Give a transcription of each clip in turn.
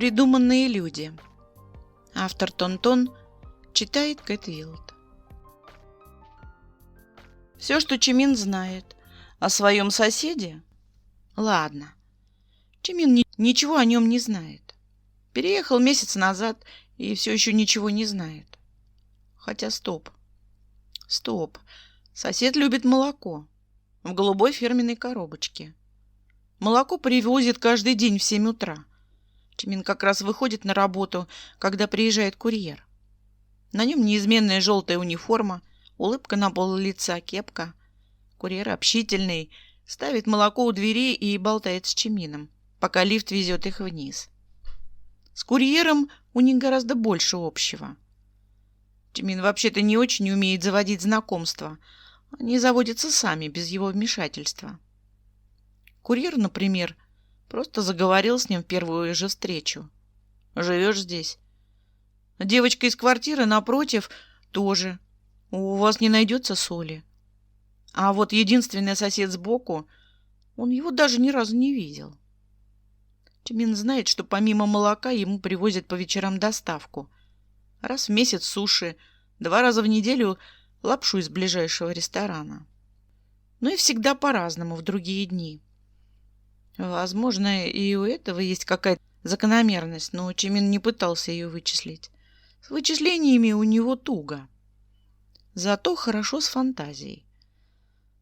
Придуманные люди. Автор Тонтон, читает Кэт Виллот. Все, что Чимин знает о своем соседе... Ладно, Чимин ничего о нем не знает. Переехал месяц назад и все еще ничего не знает. Хотя стоп. Сосед любит молоко в голубой фирменной коробочке. Молоко привозит каждый день в 7 утра. Чимин как раз выходит на работу, когда приезжает курьер. На нем неизменная желтая униформа, улыбка на пол лица, кепка. Курьер общительный, ставит молоко у двери и болтает с Чимином, пока лифт везет их вниз. С курьером у них гораздо больше общего. Чимин вообще-то не очень умеет заводить знакомства. Они заводятся сами, без его вмешательства. Курьер, например, просто заговорил с ним в первую же встречу. «Живешь здесь?» Девочка из квартиры напротив тоже. «У вас не найдется соли?» А вот единственный сосед сбоку, он его даже ни разу не видел. Чимин знает, что помимо молока ему привозят по вечерам доставку. Раз в месяц суши, 2 раза в неделю лапшу из ближайшего ресторана. Ну и всегда по-разному в другие дни. Возможно, и у этого есть какая-то закономерность, но Чимин не пытался ее вычислить. С вычислениями у него туго. Зато хорошо с фантазией.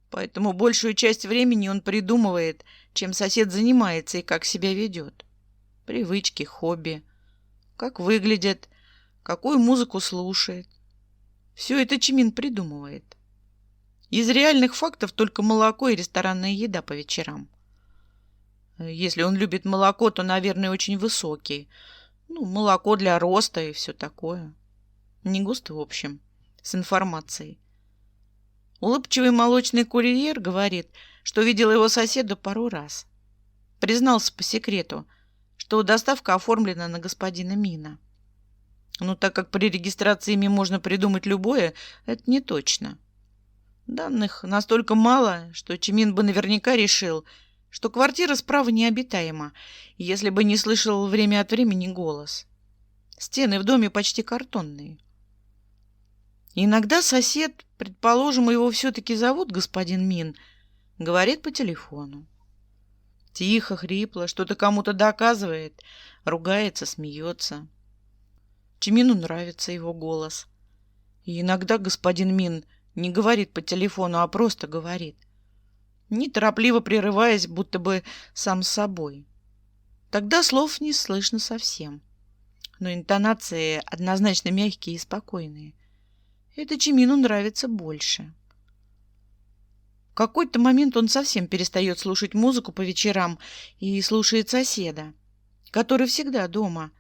Поэтому большую часть времени он придумывает, чем сосед занимается и как себя ведет. Привычки, хобби, как выглядит, какую музыку слушает. Все это Чимин придумывает. Из реальных фактов только молоко и ресторанная еда по вечерам. Если он любит молоко, то, наверное, очень высокий. Молоко для роста и все такое. Не густо, в общем, с информацией. Улыбчивый молочный курьер говорит, что видел его соседа пару раз. Признался по секрету, что доставка оформлена на господина Мина. Так как при регистрации ими можно придумать любое, это не точно. Данных настолько мало, что Чимин бы наверняка решил, что квартира справа необитаема, если бы не слышал время от времени голос. Стены в доме почти картонные. Иногда сосед, предположим, его все-таки зовут господин Мин, говорит по телефону. Тихо, хрипло, что-то кому-то доказывает, ругается, смеется. Чимину нравится его голос. И иногда господин Мин не говорит по телефону, а просто говорит, неторопливо прерываясь, будто бы сам с собой. Тогда слов не слышно совсем, но интонации однозначно мягкие и спокойные. Это Чимину нравится больше. В какой-то момент он совсем перестает слушать музыку по вечерам и слушает соседа, который всегда дома,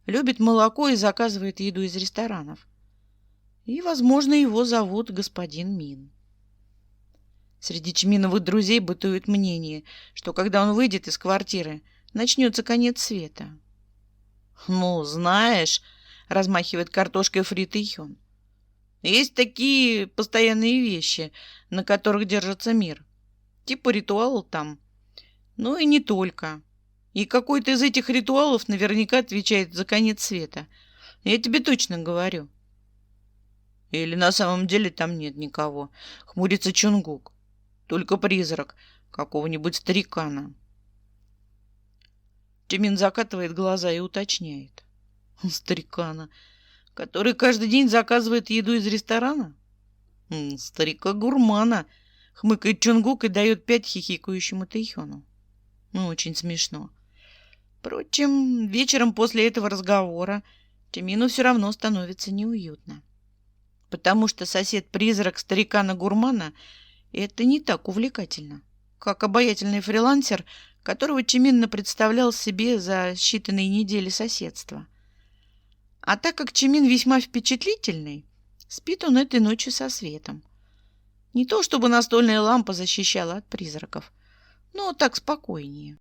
любит молоко и заказывает еду из ресторанов. И, возможно, его зовут господин Мин. Среди Чиминовых друзей бытует мнение, что когда он выйдет из квартиры, начнется конец света. Знаешь, размахивает картошкой фри Тэйхён, есть такие постоянные вещи, на которых держится мир. Типа ритуал там. И не только. И какой-то из этих ритуалов наверняка отвечает за конец света. Я тебе точно говорю. Или на самом деле там нет никого. Хмурится Чонгук. Только призрак какого-нибудь старикана. Чимин закатывает глаза и уточняет. Старикана, который каждый день заказывает еду из ресторана? Старика-гурмана, хмыкает Чонгук и дает 5 хихикающему Тэйхёну. Очень смешно. Впрочем, вечером после этого разговора Чимину все равно становится неуютно. Потому что сосед-призрак старикана-гурмана — это не так увлекательно, как обаятельный фрилансер, которого Чимин представлял себе за считанные недели соседства. А так как Чимин весьма впечатлительный, спит он этой ночью со светом. Не то чтобы настольная лампа защищала от призраков, но так спокойнее.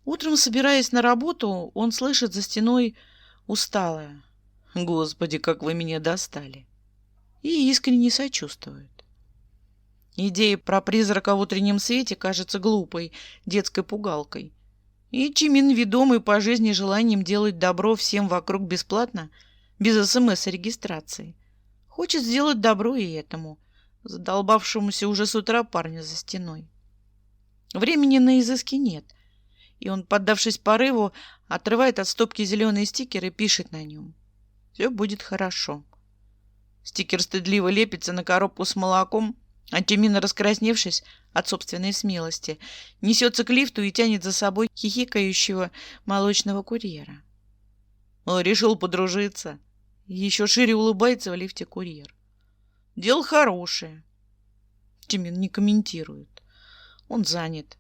Утром, собираясь на работу, он слышит за стеной усталое: «Господи, как вы меня достали!» и искренне сочувствует. Идея про призрака в утреннем свете кажется глупой, детской пугалкой. И Чимин, ведомый по жизни желанием делать добро всем вокруг бесплатно, без СМС-регистрации, хочет сделать добро и этому, задолбавшемуся уже с утра парню за стеной. Времени на изыски нет, и он, поддавшись порыву, отрывает от стопки зеленый стикер и пишет на нем: «Все будет хорошо». Стикер стыдливо лепится на коробку с молоком, а Чимин, раскрасневшись от собственной смелости, несется к лифту и тянет за собой хихикающего молочного курьера. Решил подружиться. Еще шире улыбается в лифте курьер. Дело хорошее. Чимин не комментирует. Он занят.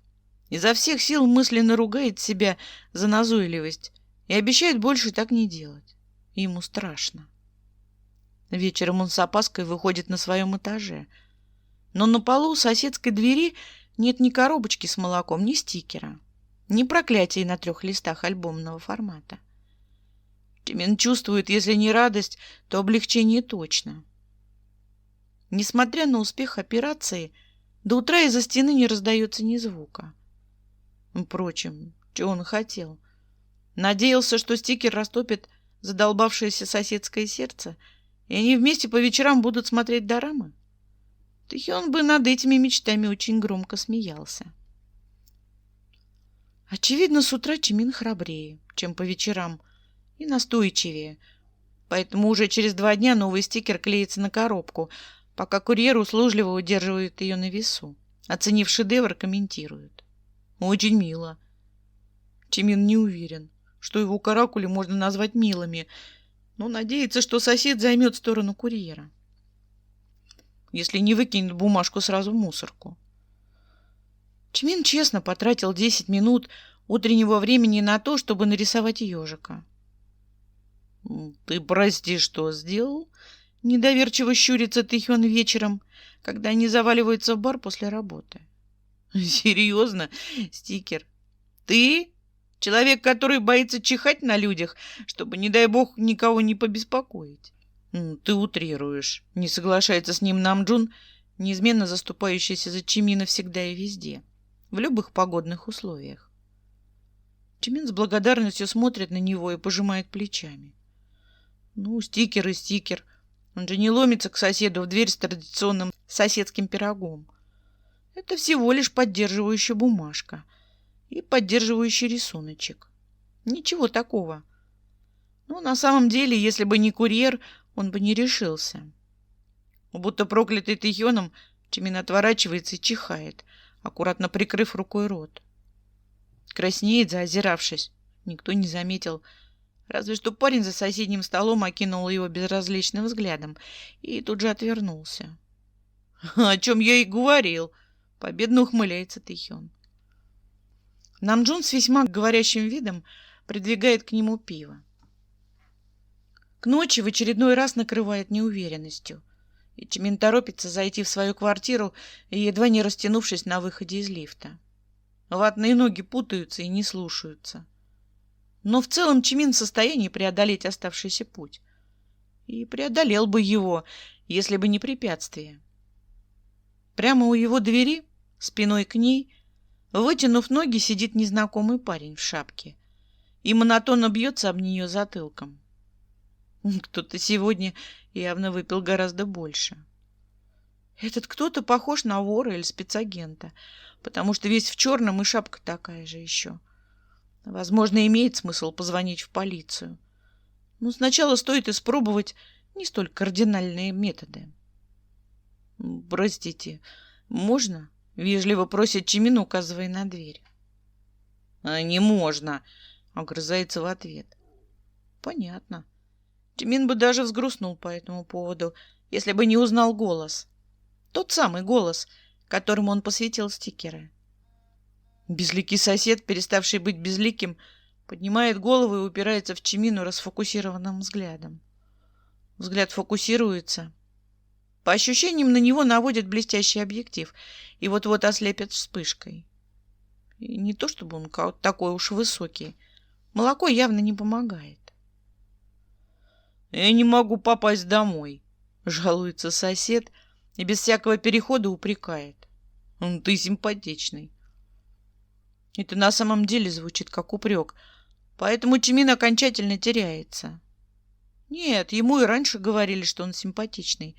Изо всех сил мысленно ругает себя за назойливость и обещает больше так не делать. И ему страшно. Вечером он с опаской выходит на своем этаже. Но на полу соседской двери нет ни коробочки с молоком, ни стикера, ни проклятий на 3 листах альбомного формата. Чимин чувствует, если не радость, то облегчение точно. Несмотря на успех операции, до утра из-за стены не раздается ни звука. Впрочем, чего он хотел? Надеялся, что стикер растопит задолбавшееся соседское сердце, и они вместе по вечерам будут смотреть дорамы? Тэхён бы над этими мечтами очень громко смеялся. Очевидно, с утра Чимин храбрее, чем по вечерам, и настойчивее, поэтому уже через 2 дня новый стикер клеится на коробку, пока курьер услужливо удерживает ее на весу. Оценив шедевр, комментирует: «Очень мило». Чимин не уверен, что его каракули можно назвать милыми, но надеется, что сосед займет сторону курьера, если не выкинет бумажку сразу в мусорку. Чимин честно потратил 10 минут утреннего времени на то, чтобы нарисовать ежика. «Ты прости, что сделал?» Недоверчиво щурится Тэхён вечером, когда они заваливаются в бар после работы. «Серьезно, стикер? Ты? Человек, который боится чихать на людях, чтобы, не дай бог, никого не побеспокоить?» «Ты утрируешь», — не соглашается с ним Намджун, неизменно заступающийся за Чимина всегда и везде, в любых погодных условиях. Чимин с благодарностью смотрит на него и пожимает плечами. Стикер и стикер. Он же не ломится к соседу в дверь с традиционным соседским пирогом. Это всего лишь поддерживающая бумажка и поддерживающий рисуночек. Ничего такого. На самом деле, если бы не курьер, он бы не решился. Будто проклятый Тэхёном, Чимин отворачивается и чихает, аккуратно прикрыв рукой рот. Краснеет, заозиравшись. Никто не заметил. Разве что парень за соседним столом окинул его безразличным взглядом и тут же отвернулся. «О чем я и говорил!» — победно ухмыляется Тэхён. Намджун с весьма говорящим видом придвигает к нему пиво. К ночи в очередной раз накрывает неуверенностью, и Чимин торопится зайти в свою квартиру, едва не растянувшись на выходе из лифта. Ватные ноги путаются и не слушаются. Но в целом Чимин в состоянии преодолеть оставшийся путь. И преодолел бы его, если бы не препятствие. Прямо у его двери, спиной к ней, вытянув ноги, сидит незнакомый парень в шапке и монотонно бьется об нее затылком. Кто-то сегодня явно выпил гораздо больше. Этот кто-то похож на вора или спецагента, потому что весь в черном и шапка такая же еще. Возможно, имеет смысл позвонить в полицию. Но сначала стоит испробовать не столь кардинальные методы. «Простите, можно?» — вежливо просит Чимин, указывая на дверь. «Не можно», — огрызается в ответ. «Понятно». Чимин бы даже взгрустнул по этому поводу, если бы не узнал голос. Тот самый голос, которому он посвятил стикеры. Безликий сосед, переставший быть безликим, поднимает голову и упирается в Чимину расфокусированным взглядом. Взгляд фокусируется. По ощущениям, на него наводят блестящий объектив и вот-вот ослепят вспышкой. И не то чтобы он такой уж высокий. Молоко явно не помогает. «Я не могу попасть домой», — жалуется сосед и без всякого перехода упрекает. Ты симпатичный. Это на самом деле звучит как упрек, поэтому Чимин окончательно теряется. Нет, ему и раньше говорили, что он симпатичный,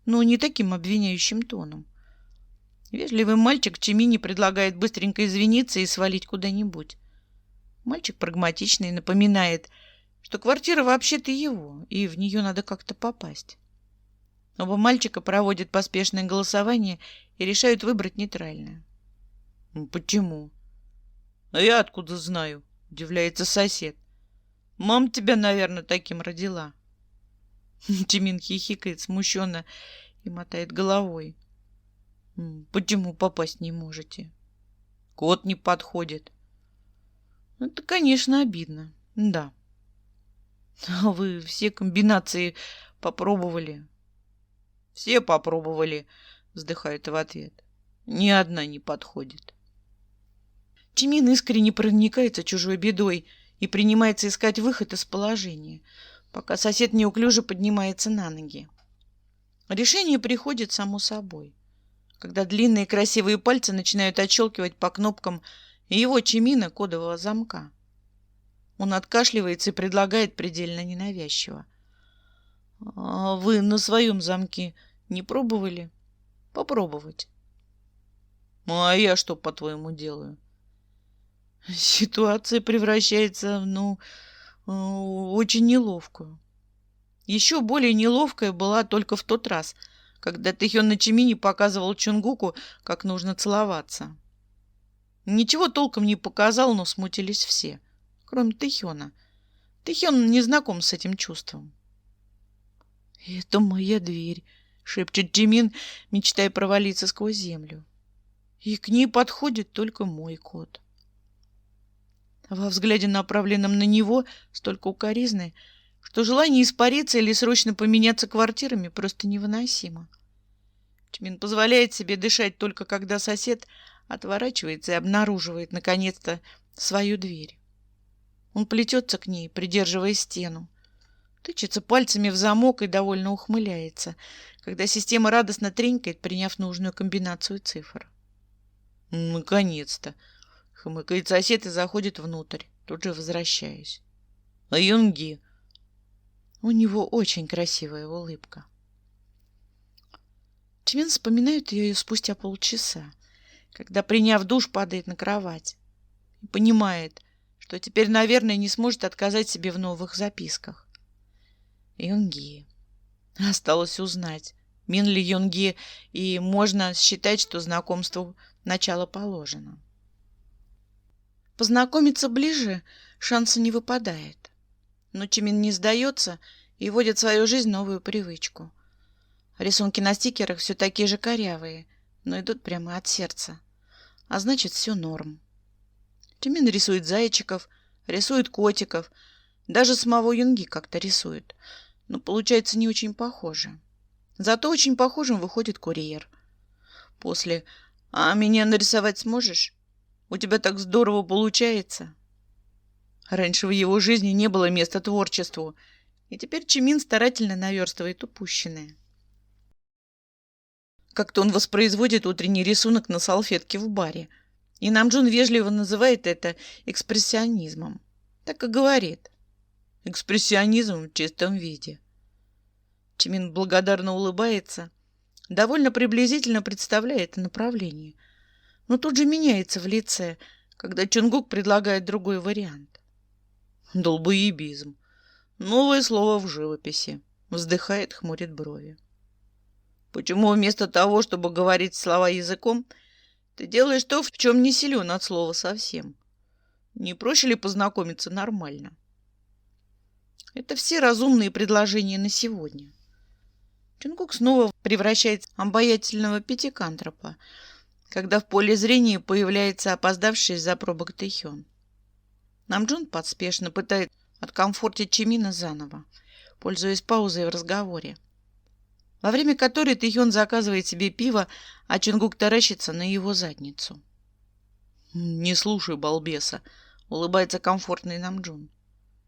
но не таким обвиняющим тоном. Вежливый мальчик Чимине предлагает быстренько извиниться и свалить куда-нибудь. Мальчик прагматичный, напоминает, что квартира вообще-то его, и в нее надо как-то попасть. Оба мальчика проводят поспешное голосование и решают выбрать нейтральное. Почему? А я откуда знаю? Удивляется сосед. Мама тебя, наверное, таким родила. Чимин хихикает смущенно и мотает головой. Почему попасть не можете? Код не подходит. Это, конечно, обидно. Да. А вы все комбинации попробовали? Все попробовали, вздыхает в ответ. Ни одна не подходит. Чимин искренне проникается чужой бедой и принимается искать выход из положения, пока сосед неуклюже поднимается на ноги. Решение приходит само собой, когда длинные красивые пальцы начинают отщелкивать по кнопкам его Чимина кодового замка. Он откашливается и предлагает предельно ненавязчиво. А вы на своем замке не пробовали? Попробовать. А я что, по-твоему, делаю? Ситуация превращается в, очень неловкую. Еще более неловкая была только в тот раз, когда Тэхён на Чимине показывал Чонгуку, как нужно целоваться. Ничего толком не показал, но смутились все, кроме Тэхёна. Тэхён не знаком с этим чувством. «Это моя дверь», — шепчет Чимин, мечтая провалиться сквозь землю. И к ней подходит только мой кот. Во взгляде, направленном на него, столько укоризны, что желание испариться или срочно поменяться квартирами просто невыносимо. Чимин позволяет себе дышать только когда сосед отворачивается и обнаруживает, наконец-то, свою дверь. Он плетется к ней, придерживая стену, тычется пальцами в замок и довольно ухмыляется, когда система радостно тренькает, приняв нужную комбинацию цифр. «Наконец-то!» — хмыкает сосед и заходит внутрь, тут же возвращаясь. «А Юнги?» У него очень красивая улыбка. Чимин вспоминает ее спустя полчаса, когда, приняв душ, падает на кровать и понимает, что теперь, наверное, не сможет отказать себе в новых записках. Юнги. Осталось узнать, Мин ли Юнги, и можно считать, что знакомству начало положено. Познакомиться ближе шанса не выпадает. Но Чимин не сдается и вводит в свою жизнь новую привычку. Рисунки на стикерах все такие же корявые, но идут прямо от сердца. А значит, все норм. Чимин рисует зайчиков, рисует котиков, даже самого Юнги как-то рисует. Но получается не очень похоже. Зато очень похожим выходит курьер. После «А меня нарисовать сможешь? У тебя так здорово получается». Раньше в его жизни не было места творчеству, и теперь Чимин старательно наверстывает упущенное. Как-то он воспроизводит утренний рисунок на салфетке в баре, и Намджун вежливо называет это экспрессионизмом. Так и говорит. Экспрессионизм в чистом виде. Чимин благодарно улыбается, довольно приблизительно представляет это направление, но тут же меняется в лице, когда Чонгук предлагает другой вариант. Долбоебизм. Новое слово в живописи. Вздыхает, хмурит брови. Почему вместо того, чтобы говорить слова языком, ты делаешь то, в чем не силен от слова совсем? Не проще ли познакомиться нормально? Это все разумные предложения на сегодня. Чонгук снова превращается в обаятельного пятикантропа, когда в поле зрения появляется опоздавший из-за пробок Тэхён. Намджун поспешно пытается откомфортить Чимина заново, пользуясь паузой в разговоре, во время которой Тэхён заказывает себе пиво, а Чонгук таращится на его задницу. «Не слушай балбеса», — улыбается комфортный Намджун.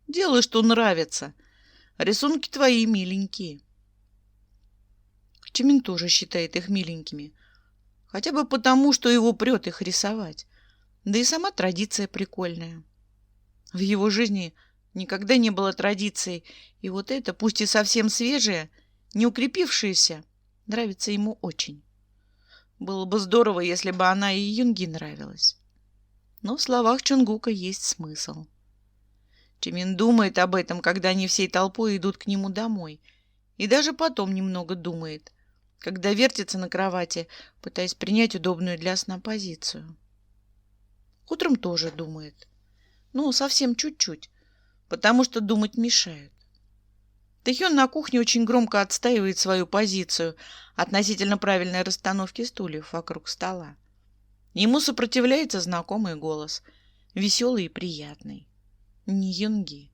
«Делай, что нравится. Рисунки твои миленькие». Чимин тоже считает их миленькими. Хотя бы потому, что его прет их рисовать. Да и сама традиция прикольная. В его жизни никогда не было традиции, и вот это, пусть и совсем свежее, не укрепившееся, нравится ему очень. Было бы здорово, если бы она и Юнги нравилась. Но в словах Чонгука есть смысл. Чимин думает об этом, когда они всей толпой идут к нему домой. И даже потом немного думает, когда вертится на кровати, пытаясь принять удобную для сна позицию. Утром тоже думает. Ну, совсем чуть-чуть, потому что думать мешают. Тэхён на кухне очень громко отстаивает свою позицию относительно правильной расстановки стульев вокруг стола. Ему сопротивляется знакомый голос, веселый и приятный. Не Юнги.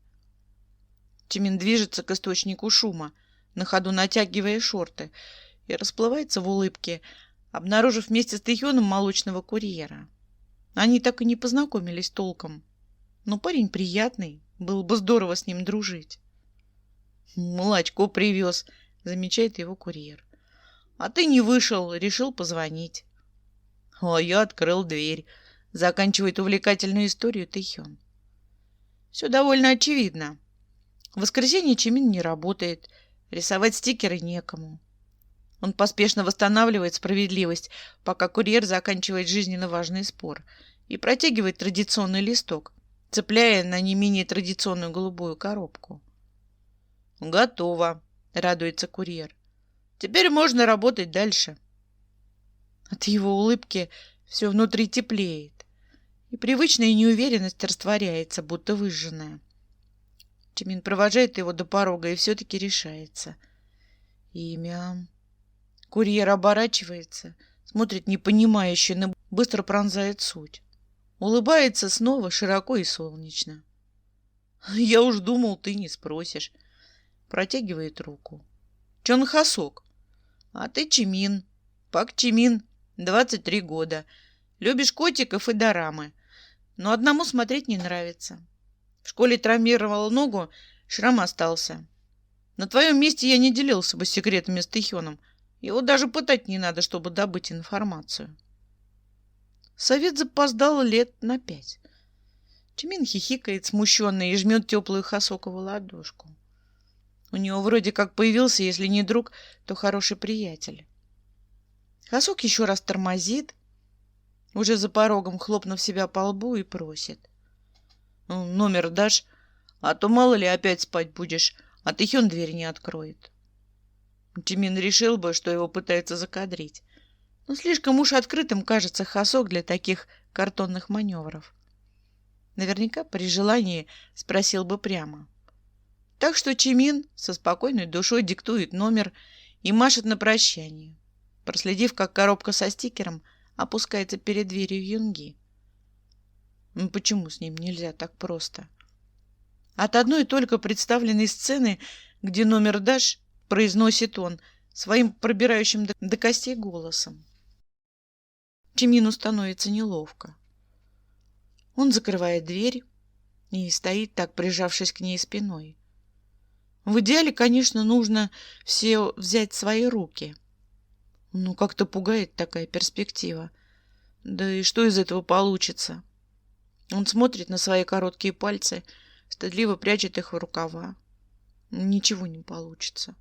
Чимин движется к источнику шума, на ходу натягивая шорты, и расплывается в улыбке, обнаружив вместе с Тэхёном молочного курьера. Они так и не познакомились толком. Но парень приятный, было бы здорово с ним дружить. «Молочко привез», — замечает его курьер. «А ты не вышел, решил позвонить». «А я открыл дверь», — заканчивает увлекательную историю Тэхён. Все довольно очевидно. В воскресенье Чимин не работает, рисовать стикеры некому. Он поспешно восстанавливает справедливость, пока курьер заканчивает жизненно важный спор, и протягивает традиционный листок, цепляя на не менее традиционную голубую коробку. «Готово», — радуется курьер. «Теперь можно работать дальше». От его улыбки все внутри теплеет, и привычная неуверенность растворяется, будто выжженная. Чимин провожает его до порога и все-таки решается. Имя. Курьер оборачивается, смотрит непонимающе, но быстро пронзает суть. Улыбается снова широко и солнечно. «Я уж думал, ты не спросишь». Протягивает руку. «Чон Хасок. А ты Чимин. Пак Чимин. 23 года. Любишь котиков и дорамы. Но одному смотреть не нравится. В школе травмировал ногу, шрам остался. На твоем месте я не делился бы секретами с Тэхёном. Его даже пытать не надо, чтобы добыть информацию». Совет запоздал лет на 5. Чимин хихикает смущенно и жмет теплую Хасокову ладошку. У него вроде как появился, если не друг, то хороший приятель. Хасок еще раз тормозит, уже за порогом хлопнув себя по лбу, и просит. «Номер дашь? А то мало ли опять спать будешь, а Тэхён дверь не откроет». Чимин решил бы, что его пытаются закадрить. Но слишком уж открытым кажется Хасок для таких картонных маневров. Наверняка при желании спросил бы прямо. Так что Чимин со спокойной душой диктует номер и машет на прощание, проследив, как коробка со стикером опускается перед дверью Юнги. Почему с ним нельзя так просто? От одной только представленной сцены, где номер дашь, произносит он своим пробирающим до костей голосом. Чимину становится неловко. Он закрывает дверь и стоит так, прижавшись к ней спиной. В идеале, конечно, нужно все взять в свои руки. Ну, как-то пугает такая перспектива. Да и что из этого получится? Он смотрит на свои короткие пальцы, стыдливо прячет их в рукава. Ничего не получится.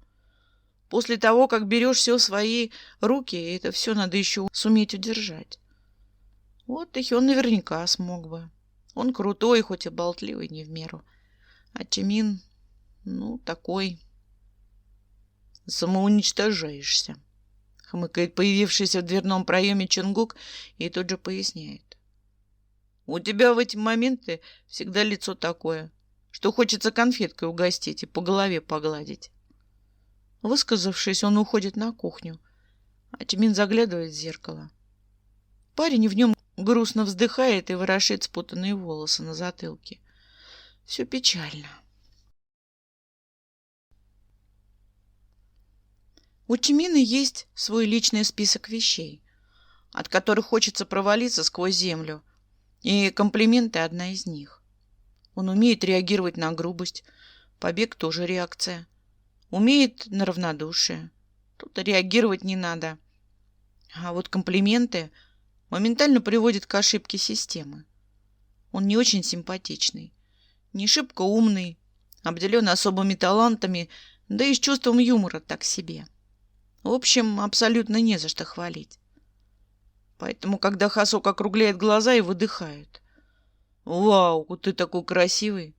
После того, как берешь все в свои руки, это все надо еще суметь удержать. Вот и он наверняка смог бы. Он крутой, хоть и болтливый не в меру. А Чимин, ну, такой. «Самоуничтожаешься», — хмыкает появившийся в дверном проеме Чонгук и тут же поясняет. «У тебя в эти моменты всегда лицо такое, что хочется конфеткой угостить и по голове погладить». Высказавшись, он уходит на кухню, а Чимин заглядывает в зеркало. Парень в нем грустно вздыхает и ворошит спутанные волосы на затылке. Все печально. У Чимина есть свой личный список вещей, от которых хочется провалиться сквозь землю, и комплименты — одна из них. Он умеет реагировать на грубость, побег — тоже реакция. Умеет на равнодушие, Тут реагировать не надо. А вот комплименты моментально приводят к ошибке системы. Он не очень симпатичный, не шибко умный, обделен особыми талантами, да и с чувством юмора так себе. В общем, абсолютно не за что хвалить. Поэтому, когда Хасок округляет глаза и выдыхает: «Вау, ты такой красивый!»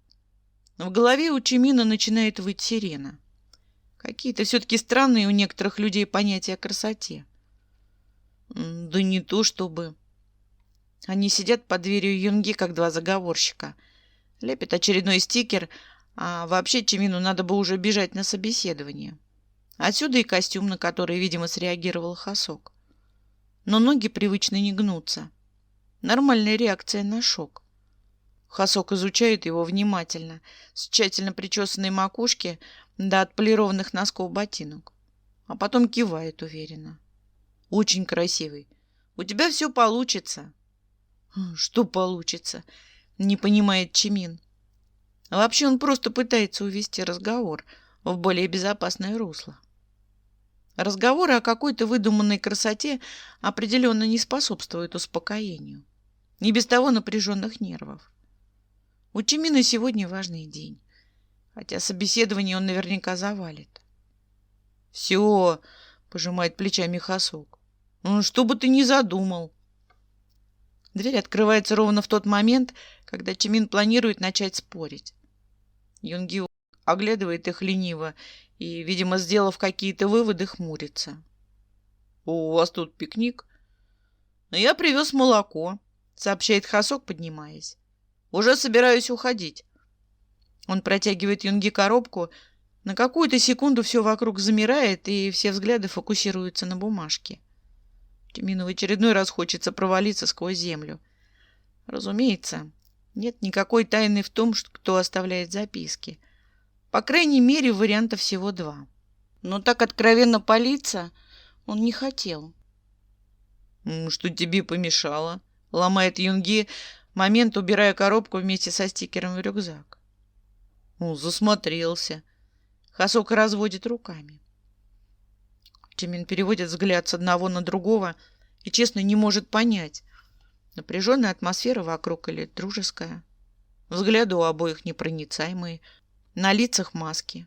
В голове у Чимина начинает выть сирена. Какие-то все-таки странные у некоторых людей понятия о красоте. Да не то чтобы. Они сидят под дверью Юнги, как два заговорщика. Лепят очередной стикер, а вообще Чимину надо бы уже бежать на собеседование. Отсюда и костюм, на который, видимо, среагировал Хасок. Но ноги привычно не гнутся. Нормальная реакция на шок. Хасок изучает его внимательно, с тщательно причесанной макушки до отполированных носков ботинок. А потом кивает уверенно. «Очень красивый. У тебя все получится». «Что получится?» — не понимает Чимин. Вообще он просто пытается увести разговор в более безопасное русло. Разговоры о какой-то выдуманной красоте определенно не способствуют успокоению. Не без того напряженных нервов. У Чимина сегодня важный день, хотя собеседование он наверняка завалит. «Все», — пожимает плечами Хасок. «Ну, что бы ты ни задумал». Дверь открывается ровно в тот момент, когда Чимин планирует начать спорить. Юнги оглядывает их лениво и, видимо, сделав какие-то выводы, хмурится. «У вас тут пикник?» «Я привез молоко», — сообщает Хасок, поднимаясь. «Уже собираюсь уходить». Он протягивает Юнги коробку. На какую-то секунду все вокруг замирает, и все взгляды фокусируются на бумажке. Чимину в очередной раз хочется провалиться сквозь землю. Разумеется, нет никакой тайны в том, кто оставляет записки. По крайней мере, вариантов всего два. Но так откровенно палиться он не хотел. «Что тебе помешало?» — ломает Юнги, момент убирая коробку вместе со стикером в рюкзак. «Засмотрелся». Хасок разводит руками. Чимин переводит взгляд с одного на другого и, честно, не может понять, напряженная атмосфера вокруг или дружеская. Взгляды у обоих непроницаемые, на лицах маски.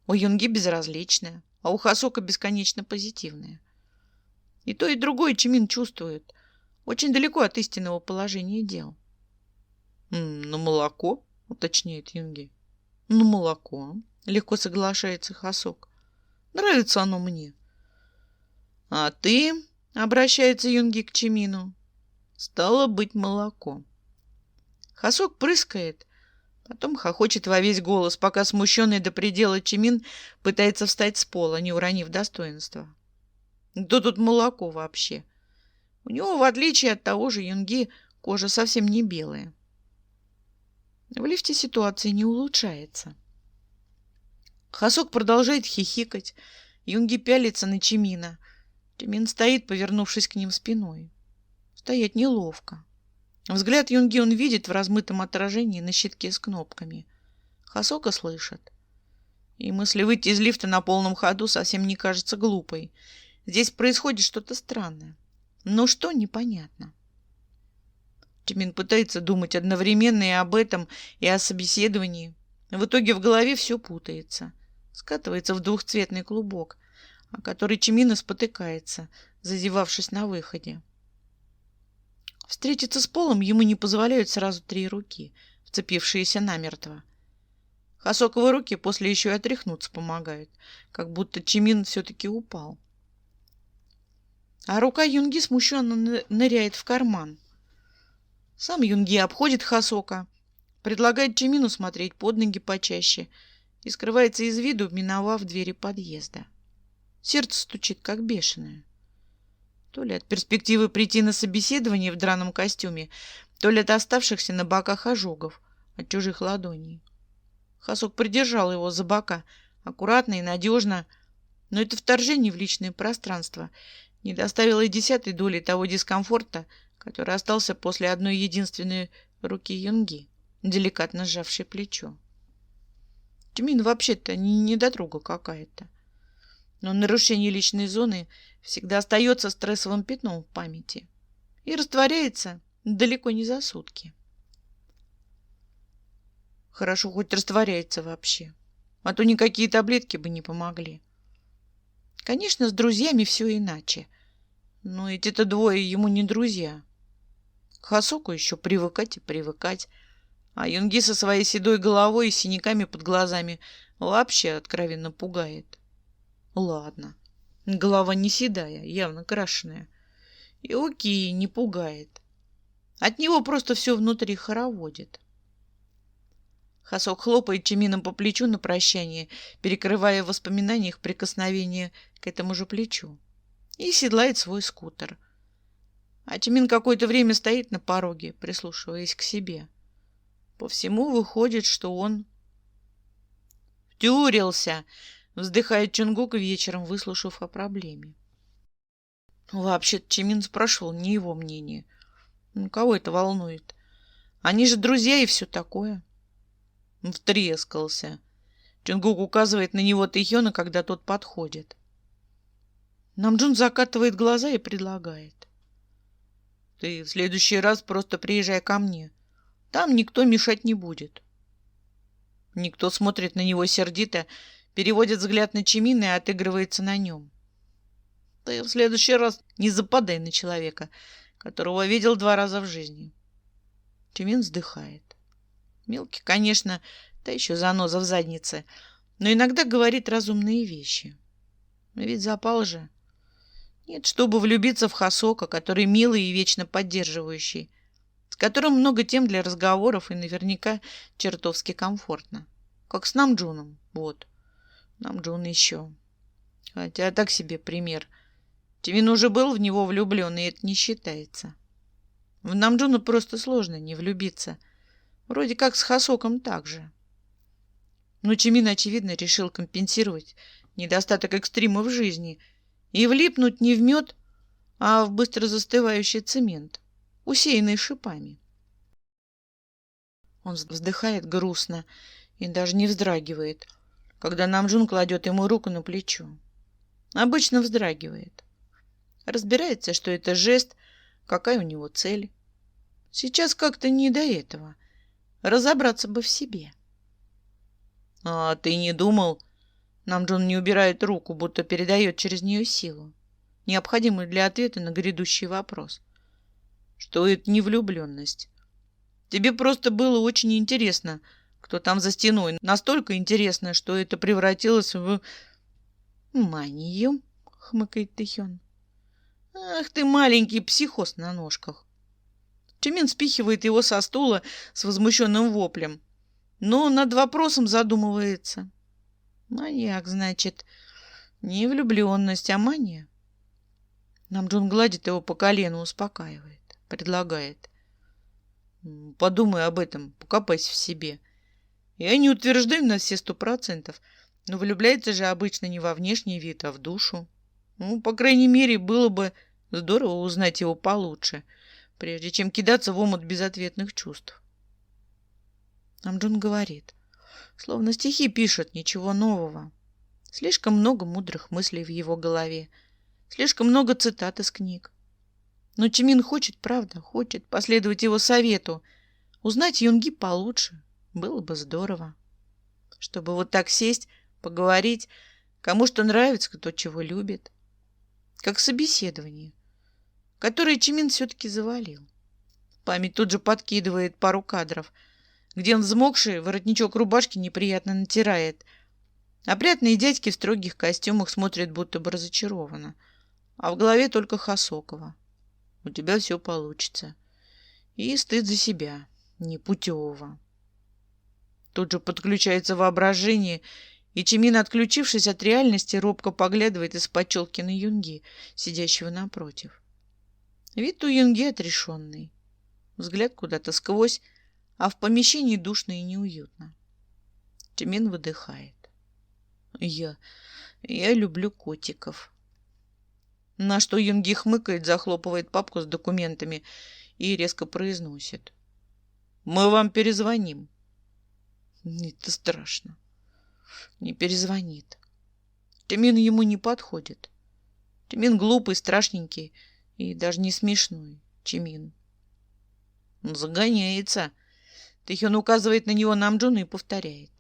У Юнги безразличная, а у Хасока бесконечно позитивная. И то, и другое Чимин чувствует, очень далеко от истинного положения дел. «Ну, молоко», — уточняет Юнги. «Ну, молоко», — легко соглашается Хасок. «Нравится оно мне». «А ты», — обращается Юнги к Чимину, — «стало быть, молоко». Хасок прыскает, потом хохочет во весь голос, пока смущенный до предела Чимин пытается встать с пола, не уронив достоинства. Да тут молоко вообще. У него, в отличие от того же Юнги, кожа совсем не белая. В лифте ситуация не улучшается. Хасок продолжает хихикать. Юнги пялится на Чимина. Чимин стоит, повернувшись к ним спиной. Стоять неловко. Взгляд Юнги он видит в размытом отражении на щитке с кнопками. Хасока слышит. И мысль выйти из лифта на полном ходу совсем не кажется глупой. Здесь происходит что-то странное. Но что, непонятно. Чимин пытается думать одновременно и об этом, и о собеседовании. В итоге в голове все путается. Скатывается в двухцветный клубок, о который Чимин спотыкается, зазевавшись на выходе. Встретиться с полом ему не позволяют сразу 3 руки, вцепившиеся намертво. Хасоковы руки после еще и отряхнуться помогают, как будто Чимин все-таки упал. А рука Юнги смущенно ныряет в карман. Сам Юнги обходит Хасока, предлагает Чимину смотреть под ноги почаще и скрывается из виду, миновав двери подъезда. Сердце стучит, как бешеное. То ли от перспективы прийти на собеседование в драном костюме, то ли от оставшихся на боках ожогов от чужих ладоней. Хасок придержал его за бока, аккуратно и надежно, но это вторжение в личное пространство не доставило и 10-й доли того дискомфорта, который остался после одной единственной руки Юнги, деликатно сжавшей плечо. Чимин вообще-то недотруга какая-то. Но нарушение личной зоны всегда остается стрессовым пятном в памяти и растворяется далеко не за сутки. Хорошо, хоть растворяется вообще, а то никакие таблетки бы не помогли. Конечно, с друзьями все иначе, но эти-то двое ему не друзья. К Хасоку еще привыкать и привыкать, а Юнги со своей седой головой и синяками под глазами вообще откровенно пугает. Ладно, голова не седая, явно крашеная. И окей, не пугает. От него просто все внутри хороводит. Хасок хлопает Чимином по плечу на прощание, перекрывая в воспоминаниях прикосновение к этому же плечу, и седлает свой скутер. А Чимин какое-то время стоит на пороге, прислушиваясь к себе. По всему выходит, что он втюрился, вздыхает Чунгук вечером, выслушав о проблеме. Вообще-то Чимин спрашивал не его мнение. Ну, кого это волнует? Они же друзья и все такое. Втрескался. Чунгук указывает на него Тэйхёна, когда тот подходит. Намджун закатывает глаза и предлагает. Ты в следующий раз просто приезжай ко мне. Там никто мешать не будет. Никто смотрит на него сердито, переводит взгляд на Чимина и отыгрывается на нем. Ты в следующий раз не западай на человека, которого видел 2 раза в жизни. Чимин вздыхает. Мелкий, конечно, та еще заноза в заднице, но иногда говорит разумные вещи. Но ведь запал же. Нет, чтобы влюбиться в Хасока, который милый и вечно поддерживающий, с которым много тем для разговоров и наверняка чертовски комфортно. Как с Намджуном. Вот. Намджун еще. Хотя так себе пример. Чимин уже был в него влюблен, и это не считается. В Намджуна просто сложно не влюбиться. Вроде как с Хасоком так же. Но Чимин, очевидно, решил компенсировать недостаток экстрима в жизни и влипнуть не в мед, а в быстро застывающий цемент, усеянный шипами. Он вздыхает грустно и даже не вздрагивает, когда Намджун кладет ему руку на плечо. Обычно вздрагивает. Разбирается, что это жест, какая у него цель. Сейчас как-то не до этого. Разобраться бы в себе. А ты не думал? Намджун не убирает руку, будто передает через нее силу, необходимую для ответа на грядущий вопрос. Что это не влюбленность. Тебе просто было очень интересно, кто там за стеной. Настолько интересно, что это превратилось в... манию, хмыкает Тэйхён. Ах ты, маленький психоз на ножках. Чимин спихивает его со стула с возмущенным воплем, но над вопросом задумывается. Маньяк, значит, не влюбленность, а мания. Намджун гладит его по колену, успокаивает, предлагает. Подумай об этом, покопайся в себе. Я не утверждаю на все 100%, но влюбляется же обычно не во внешний вид, а в душу. Ну, по крайней мере, было бы здорово узнать его получше, прежде чем кидаться в омут безответных чувств. Намджун говорит, словно стихи пишет, ничего нового. Слишком много мудрых мыслей в его голове, слишком много цитат из книг. Но Чимин хочет, правда, хочет последовать его совету, узнать Юнги получше. Было бы здорово. Чтобы вот так сесть, поговорить, кому что нравится, кто чего любит. Как собеседование, которое Чимин все-таки завалил. Память тут же подкидывает пару кадров, где он взмокший, воротничок рубашки неприятно натирает. Опрятные дядьки в строгих костюмах смотрят будто бы разочарованно. А в голове только Хасокова. У тебя все получится. И стыд за себя, непутевого. Тут же подключается воображение, и Чимин, отключившись от реальности, робко поглядывает из-под челки на Юнги, сидящего напротив. Вид у Юнги отрешенный. Взгляд куда-то сквозь, а в помещении душно и неуютно. Чимин выдыхает. Я люблю котиков. На что Юнги хмыкает, захлопывает папку с документами и резко произносит. Мы вам перезвоним. Это страшно. Не перезвонит. Тимин ему не подходит. Тимин глупый, страшненький и даже не смешной. Тимин. Он загоняется. Тэхён указывает на него Намджуна и повторяет.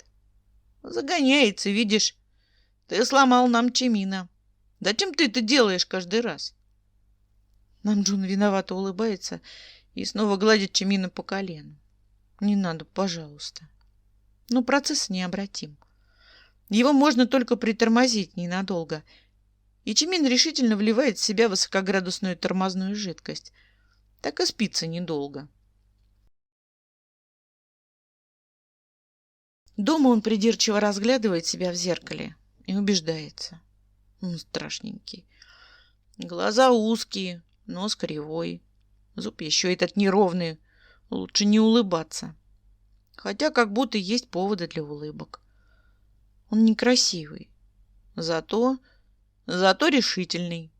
Загоняется, видишь. Ты сломал нам Чимина. Зачем ты это делаешь каждый раз? Намджун виновато улыбается и снова гладит Чимина по колену. Не надо, пожалуйста. Но процесс необратим. Его можно только притормозить ненадолго. И Чимин решительно вливает в себя высокоградусную тормозную жидкость. Так и спится недолго. Дома он придирчиво разглядывает себя в зеркале и убеждается. Он страшненький. Глаза узкие, нос кривой, зуб еще этот неровный. Лучше не улыбаться. Хотя как будто есть поводы для улыбок. Он некрасивый. Зато решительный.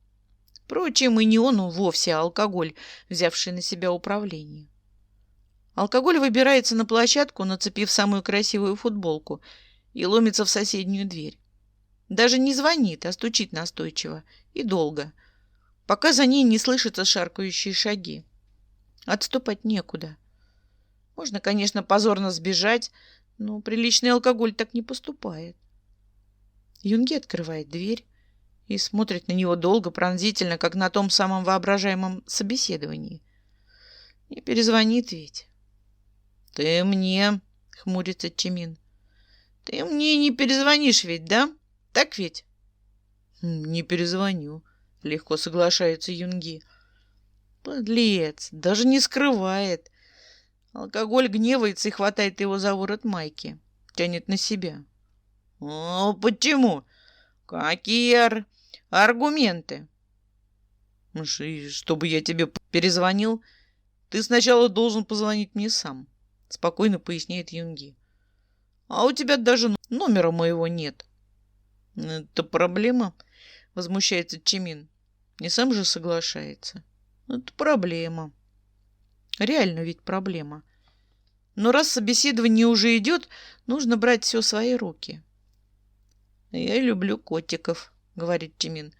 Впрочем, и не он вовсе, а алкоголь, взявший на себя управление. Алкоголь выбирается на площадку, нацепив самую красивую футболку, и ломится в соседнюю дверь. Даже не звонит, а стучит настойчиво и долго, пока за ней не слышатся шаркающие шаги. Отступать некуда. Можно, конечно, позорно сбежать, но приличный алкоголь так не поступает. Юнги открывает дверь и смотрит на него долго, пронзительно, как на том самом воображаемом собеседовании. Не перезвонит ведь. «Ты мне...» — хмурится Чимин. «Ты мне не перезвонишь ведь, да? Так ведь?» «Не перезвоню», — легко соглашается Юнги. Подлец, даже не скрывает. Алкоголь гневается и хватает его за ворот майки. Тянет на себя. «О, почему? Какие аргументы?» «Чтобы я тебе перезвонил, ты сначала должен позвонить мне сам», — спокойно поясняет Юнги. «А у тебя даже номера моего нет». «Это проблема?» — возмущается Чимин. Не сам же соглашается. «Это проблема». Реально ведь проблема. Но раз собеседование уже идет, нужно брать все в свои руки. «Я люблю котиков», — говорит Чимин.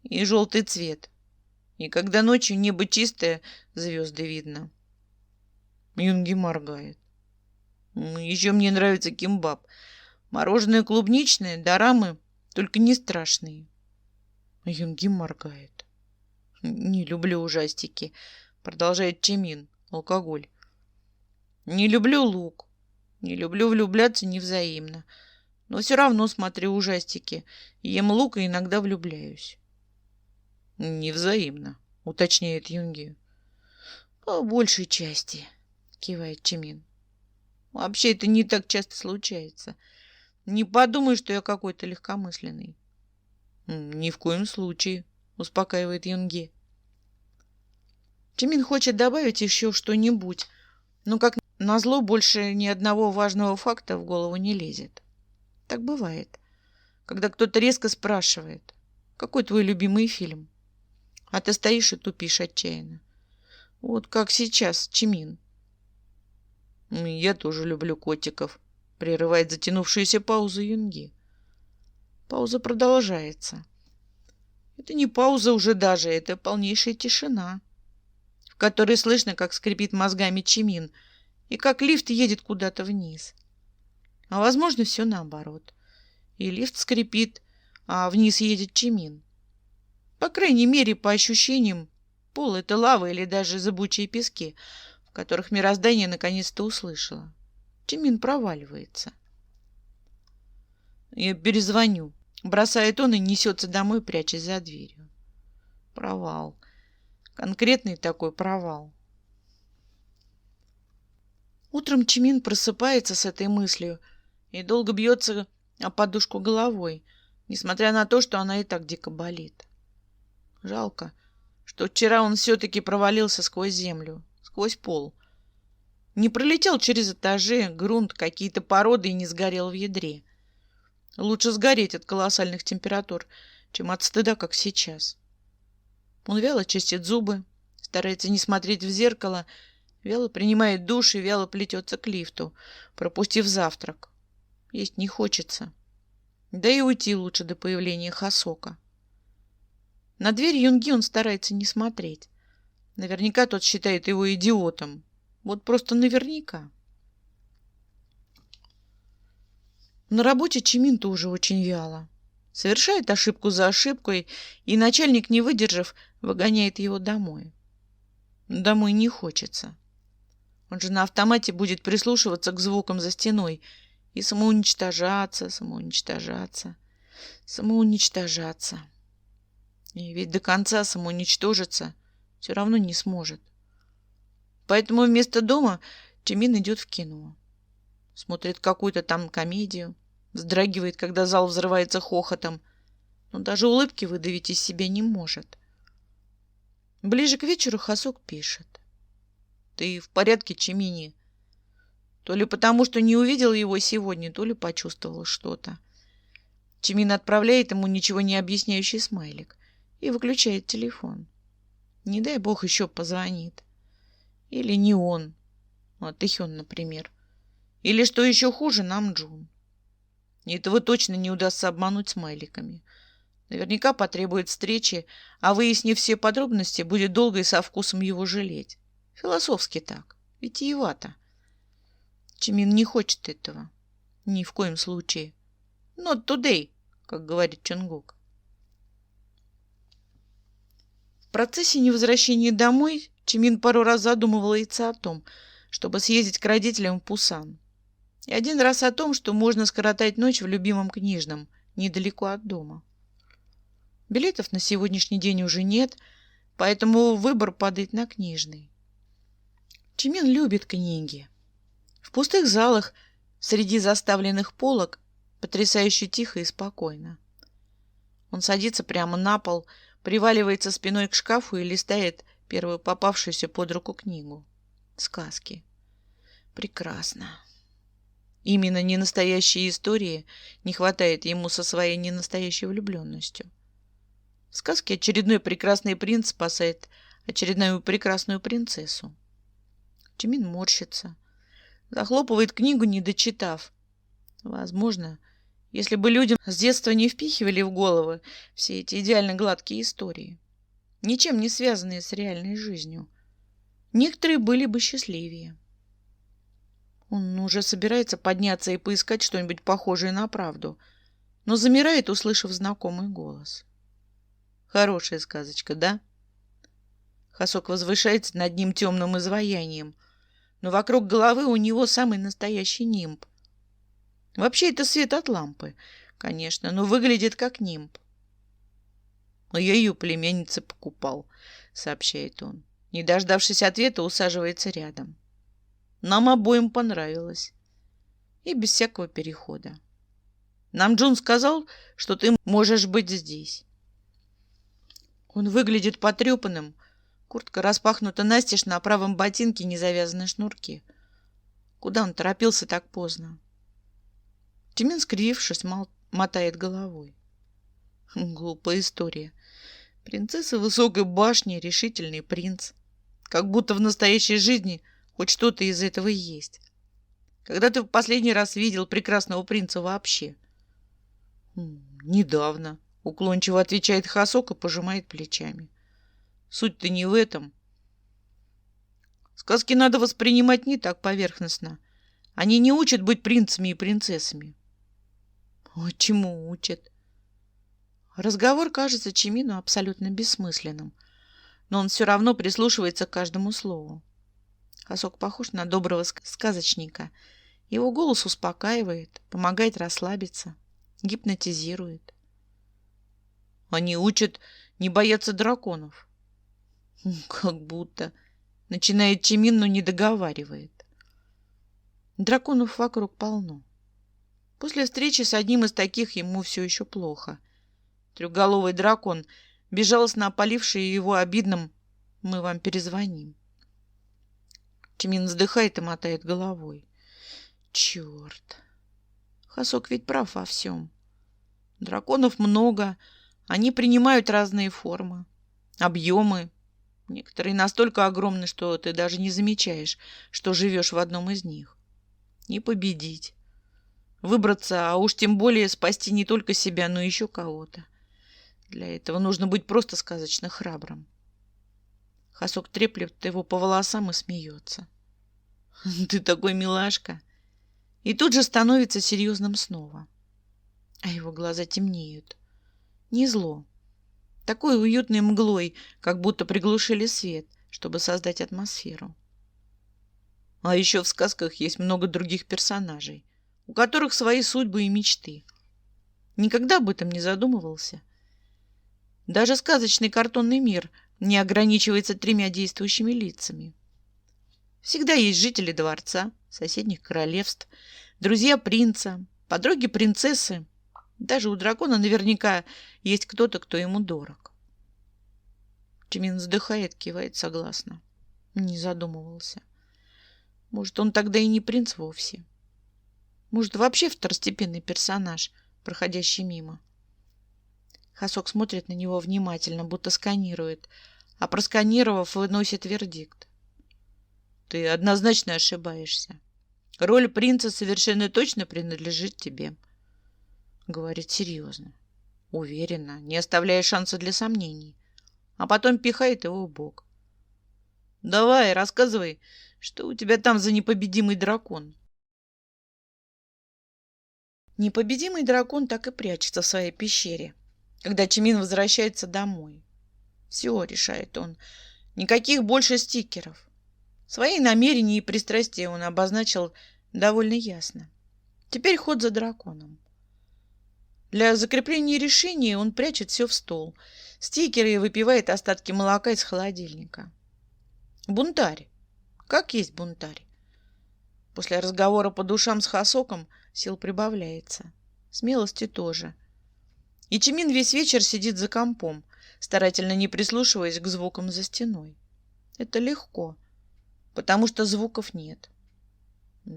«И желтый цвет. И когда ночью небо чистое, звезды видно». Юнги моргает. «Еще мне нравится кимбаб. Мороженое клубничное, дорамы, только не страшные». Юнги моргает. «Не люблю ужастики», — продолжает Чимин. Алкоголь. «Не люблю лук. Не люблю влюбляться невзаимно. Но все равно смотрю ужастики. Ем лук и иногда влюбляюсь». «Невзаимно», — уточняет Юнги. «По большей части», — кивает Чимин. «Вообще это не так часто случается. Не подумай, что я какой-то легкомысленный». «Ни в коем случае», — успокаивает Юнги. Чимин хочет добавить еще что-нибудь, но, как назло, больше ни одного важного факта в голову не лезет. Так бывает, когда кто-то резко спрашивает, какой твой любимый фильм? А ты стоишь и тупишь отчаянно. Вот как сейчас, Чимин. «Я тоже люблю котиков», — прерывает затянувшуюся паузу Юнги. Пауза продолжается. Это не пауза уже даже, это полнейшая тишина, в которой слышно, как скрипит мозгами Чимин и как лифт едет куда-то вниз. А возможно, все наоборот. И лифт скрипит, а вниз едет Чимин. По крайней мере, по ощущениям, пол — это лава или даже зыбучие пески, в которых мироздание наконец-то услышало. Чимин проваливается. «Я перезвоню», — бросает он и несется домой, прячась за дверью. Провал. Конкретный такой провал. Утром Чимин просыпается с этой мыслью и долго бьется о подушку головой, несмотря на то, что она и так дико болит. Жалко, что вчера он все-таки провалился сквозь землю, сквозь пол. Не пролетел через этажи, грунт, какие-то породы и не сгорел в ядре. Лучше сгореть от колоссальных температур, чем от стыда, как сейчас. Он вяло чистит зубы, старается не смотреть в зеркало, вяло принимает душ и вяло плетется к лифту, пропустив завтрак. Есть не хочется. Да и уйти лучше до появления Хасока. На дверь Юнги он старается не смотреть. Наверняка тот считает его идиотом. Вот просто наверняка. На работе Чимин тоже очень вяло. Совершает ошибку за ошибкой, и начальник, не выдержав, выгоняет его домой. Домой не хочется. Он же на автомате будет прислушиваться к звукам за стеной и самоуничтожаться. И ведь до конца самоуничтожиться все равно не сможет. Поэтому вместо дома Чимин идет в кино. Смотрит какую-то там комедию, вздрагивает, когда зал взрывается хохотом, но даже улыбки выдавить из себя не может. Ближе к вечеру Хасок пишет. «Ты в порядке, Чимини?» То ли потому, что не увидел его сегодня, то ли почувствовал что-то. Чимин отправляет ему ничего не объясняющий смайлик и выключает телефон. Не дай бог еще позвонит. Или не он, а Тэхён, например. Или, что еще хуже, Намджун. И этого точно не удастся обмануть смайликами. Наверняка потребует встречи, а выяснив все подробности, будет долго и со вкусом его жалеть. Философски так, витиевато. Чимин не хочет этого. Ни в коем случае. Not today, как говорит Чонгук. В процессе невозвращения домой Чимин пару раз задумывается о том, чтобы съездить к родителям в Пусан. И один раз о том, что можно скоротать ночь в любимом книжном, недалеко от дома. Билетов на сегодняшний день уже нет, поэтому выбор падает на книжный. Чимин любит книги. В пустых залах, среди заставленных полок, потрясающе тихо и спокойно. Он садится прямо на пол, приваливается спиной к шкафу и листает первую попавшуюся под руку книгу. Сказки. Прекрасно. Именно ненастоящей истории не хватает ему со своей ненастоящей влюбленностью. В сказке очередной прекрасный принц спасает очередную прекрасную принцессу. Чимин морщится, захлопывает книгу, не дочитав. Возможно, если бы людям с детства не впихивали в головы все эти идеально гладкие истории, ничем не связанные с реальной жизнью, некоторые были бы счастливее. Он уже собирается подняться и поискать что-нибудь похожее на правду, но замирает, услышав знакомый голос. Хорошая сказочка, да? Хасок возвышается над ним темным изваянием, но вокруг головы у него самый настоящий нимб. Вообще это свет от лампы, конечно, но выглядит как нимб. «А я ее племяннице покупал», — сообщает он. Не дождавшись ответа, усаживается рядом. «Нам обоим понравилось». И без всякого перехода. «Намджун сказал, что ты можешь быть здесь». Он выглядит потрепанным. Куртка распахнута настежь, на правом ботинке не завязаны шнурки. Куда он торопился так поздно? Чимин, скривившись, мотает головой. Глупая история. Принцесса высокой башни, решительный принц. Как будто в настоящей жизни хоть что-то из этого есть. Когда ты в последний раз видел прекрасного принца вообще? Недавно, уклончиво отвечает Хасок и пожимает плечами. Суть-то не в этом. Сказки надо воспринимать не так поверхностно. Они не учат быть принцами и принцессами. Ой, чему учат? Разговор кажется Чимину абсолютно бессмысленным, но он все равно прислушивается к каждому слову. Хасок похож на доброго сказочника. Его голос успокаивает, помогает расслабиться, гипнотизирует. Они учат не бояться драконов. Как будто. Начинает Чимин, но не договаривает. Драконов вокруг полно. После встречи с одним из таких ему все еще плохо. Трехголовый дракон, безжалостно опаливший его обидным «мы вам перезвоним». Чимин вздыхает и мотает головой. Черт. Хасок ведь прав во всем. Драконов много, они принимают разные формы, объемы. Некоторые настолько огромны, что ты даже не замечаешь, что живешь в одном из них. Не победить. Выбраться, а уж тем более спасти не только себя, но и еще кого-то. Для этого нужно быть просто сказочно храбрым. Хасок треплет его по волосам и смеется. Ты такой милашка. И тут же становится серьезным снова. А его глаза темнеют. Не зло. Такой уютной мглой, как будто приглушили свет, чтобы создать атмосферу. А еще в сказках есть много других персонажей, у которых свои судьбы и мечты. Никогда об этом не задумывался. Даже сказочный картонный мир не ограничивается 3 действующими лицами. Всегда есть жители дворца, соседних королевств, друзья принца, подруги принцессы. Даже у дракона наверняка есть кто-то, кто ему дорог. Чимин вздыхает, кивает согласно. Не задумывался. Может, он тогда и не принц вовсе. Может, вообще второстепенный персонаж, проходящий мимо. Хасок смотрит на него внимательно, будто сканирует, а просканировав, выносит вердикт. Ты однозначно ошибаешься. Роль принца совершенно точно принадлежит тебе. Говорит серьезно, уверенно, не оставляя шанса для сомнений, а потом пихает его в бок. Давай, рассказывай, что у тебя там за непобедимый дракон? Непобедимый дракон так и прячется в своей пещере, когда Чимин возвращается домой. Все, решает он, никаких больше стикеров. Свои намерения и пристрастия он обозначил довольно ясно. Теперь ход за драконом. Для закрепления решения он прячет все в стол, стикеры и выпивает остатки молока из холодильника. Бунтарь. Как есть бунтарь. После разговора по душам с Хасоком сил прибавляется. Смелости тоже. И Чимин весь вечер сидит за компом, старательно не прислушиваясь к звукам за стеной. Это легко, потому что звуков нет.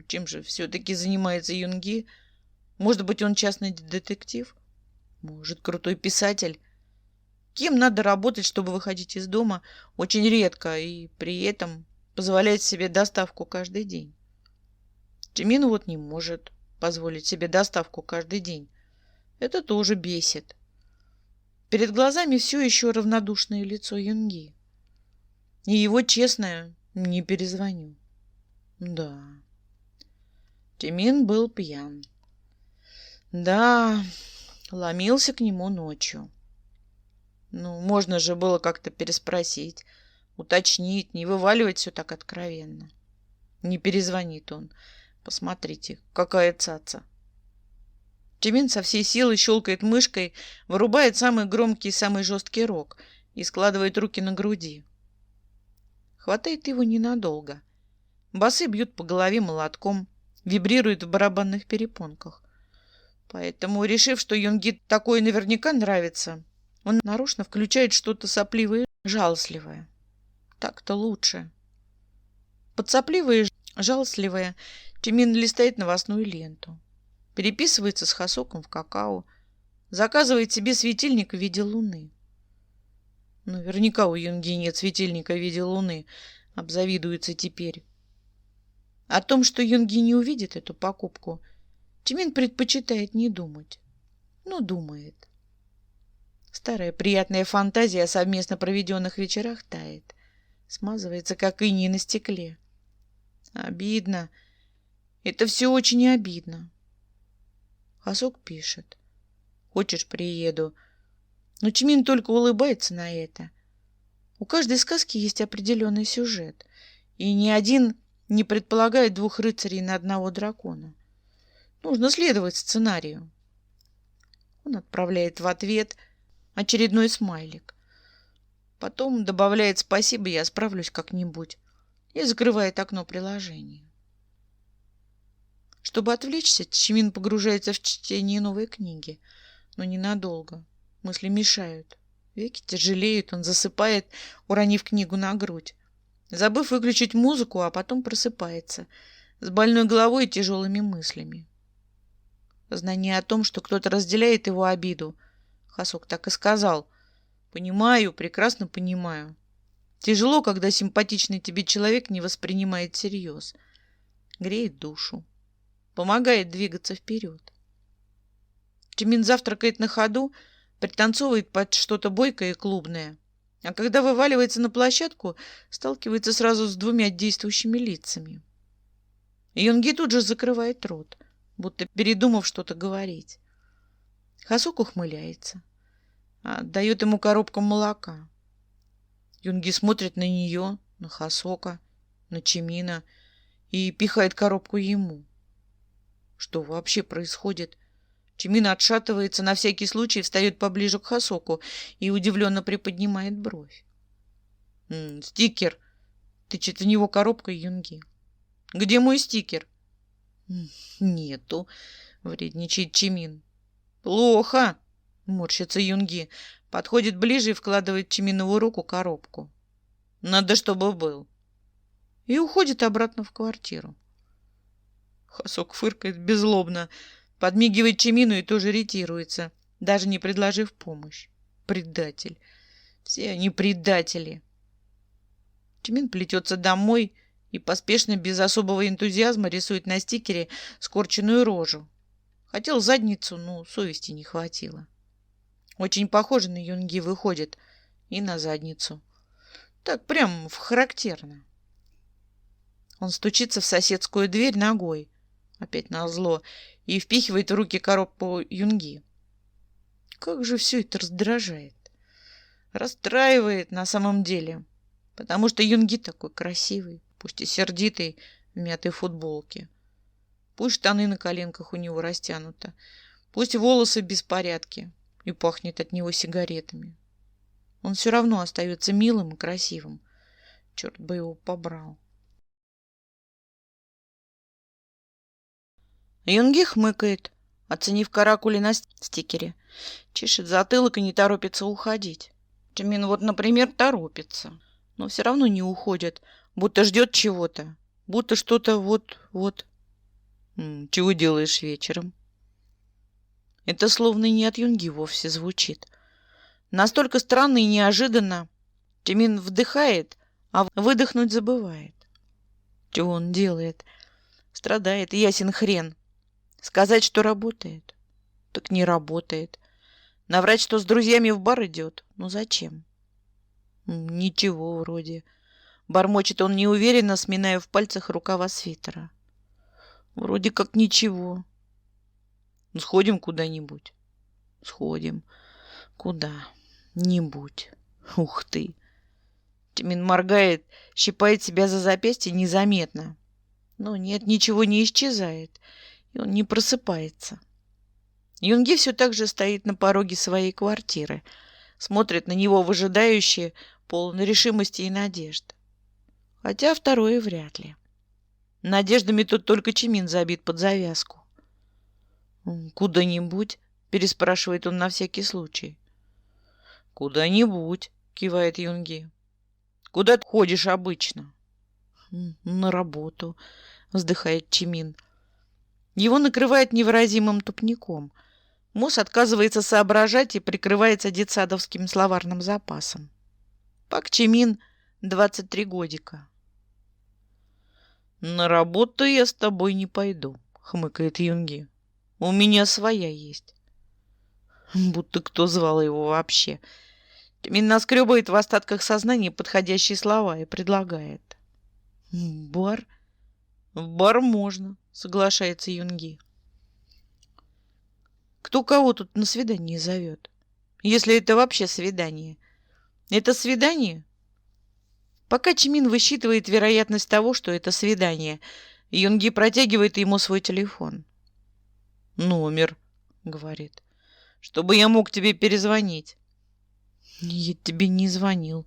Чем же все-таки занимается Юнги? Может быть, он частный детектив? Может, крутой писатель? Кем надо работать, чтобы выходить из дома очень редко и при этом позволять себе доставку каждый день? Чимин вот не может позволить себе доставку каждый день. Это тоже бесит. Перед глазами все еще равнодушное лицо Юнги. И его честное «не перезвоню». Да, Чимин был пьян. Да, ломился к нему ночью. Ну, можно же было как-то переспросить, уточнить, не вываливать все так откровенно. Не перезвонит он. Посмотрите, какая цаца. Чимин со всей силы щелкает мышкой, вырубает самый громкий и самый жесткий рог и складывает руки на груди. Хватает его ненадолго. Басы бьют по голове молотком, вибрируют в барабанных перепонках. Поэтому, решив, что Юнги такое наверняка нравится, он нарочно включает что-то сопливое и жалостливое. Так-то лучше. Под сопливое и жалостливое Чимин листает новостную ленту. Переписывается с Хасоком в какао. Заказывает себе светильник в виде луны. Наверняка у Юнги нет светильника в виде луны. Обзавидуется теперь. О том, что Юнги не увидит эту покупку, Чимин предпочитает не думать. Но думает. Старая приятная фантазия о совместно проведенных вечерах тает. Смазывается, как иней на стекле. Обидно. Это все очень обидно. Хасок пишет. Хочешь, приеду. Но Чимин только улыбается на это. У каждой сказки есть определенный сюжет. И ни один не предполагает 2 рыцарей на одного дракона. Нужно следовать сценарию. Он отправляет в ответ очередной смайлик. Потом добавляет «спасибо, я справлюсь как-нибудь» и закрывает окно приложения. Чтобы отвлечься, Чимин погружается в чтение новой книги, но ненадолго. Мысли мешают. Веки тяжелеют, он засыпает, уронив книгу на грудь. Забыв выключить музыку, а потом просыпается, с больной головой и тяжелыми мыслями. Знание о том, что кто-то разделяет его обиду. Хасок так и сказал. Понимаю, прекрасно понимаю. Тяжело, когда симпатичный тебе человек не воспринимает всерьез. Греет душу. помогает двигаться вперед. Чимин завтракает на ходу, пританцовывает под что-то бойкое и клубное. А когда вываливается на площадку, сталкивается сразу с двумя действующими лицами. Юнги тут же закрывает рот, будто передумав что-то говорить. Хасок ухмыляется, отдает ему коробку молока. Юнги смотрит на нее, на Хасока, на Чимина и пихает коробку ему. Что вообще происходит? Чимин отшатывается, на всякий случай встает поближе к Хасоку и удивленно приподнимает бровь. «Стикер!» — тычет в него коробкой Юнги. «Где мой стикер?» «Нету», — вредничает Чимин. «Плохо!» — морщится Юнги. Подходит ближе и вкладывает в Чиминову руку коробку. «Надо, чтобы был». И уходит обратно в квартиру. Хасок фыркает беззлобно, подмигивает Чимину и тоже ретируется, даже не предложив помощь. Предатель. Все они предатели. Чимин плетется домой и поспешно, без особого энтузиазма, рисует на стикере скорченную рожу. Хотел задницу, но совести не хватило. Очень похоже на Юнги выходит и на задницу. Так прям характерно. Он стучится в соседскую дверь ногой, опять назло, и впихивает в руки коробку Юнги. Как же все это раздражает. Расстраивает на самом деле, потому что Юнги такой красивый, пусть и сердитый, в мятой футболке. Пусть штаны на коленках у него растянуты, пусть волосы в беспорядке и пахнет от него сигаретами. Он все равно остается милым и красивым. Черт бы его побрал. Юнги хмыкает, оценив каракули на стикере. Чешет затылок и не торопится уходить. Чимин вот, например, торопится, но все равно не уходит, будто ждет чего-то, будто что-то вот-вот. Чего делаешь вечером? Это словно не от Юнги вовсе звучит. Настолько странно и неожиданно. Чимин вдыхает, а выдохнуть забывает. Чего он делает? Страдает, ясен хрен. Сказать, что работает? Так не работает. Наврать, что с друзьями в бар идет? Ну зачем? Ничего вроде. Бормочет он неуверенно, сминая в пальцах рукава свитера. Вроде как ничего. Сходим куда-нибудь. Сходим. Куда-нибудь. Ух ты. Чимин моргает, щипает себя за запястье незаметно. Но нет, ничего не исчезает. И он не просыпается. Юнги все так же стоит на пороге своей квартиры, смотрит на него выжидающе, полон решимости и надежд. Хотя второе вряд ли. Надеждами тут только Чимин забит под завязку. «Куда-нибудь?» — переспрашивает он на всякий случай. «Куда-нибудь», — кивает Юнги. «Куда ты ходишь обычно?» «На работу», — вздыхает Чимин. Его накрывает невыразимым тупником. Мозг отказывается соображать и прикрывается детсадовским словарным запасом. Пак Чимин, 23 годика. «На работу я с тобой не пойду», — хмыкает Юнги. «У меня своя есть». Будто кто звал его вообще. Чимин наскребывает в остатках сознания подходящие слова и предлагает. «Бар?» «В бар можно», — соглашается Юнги. «Кто кого тут на свидание зовет? Если это вообще свидание. Это свидание?» Пока Чимин высчитывает вероятность того, что это свидание, Юнги протягивает ему свой телефон. «Номер», — говорит, — «чтобы я мог тебе перезвонить». «Я тебе не звонил,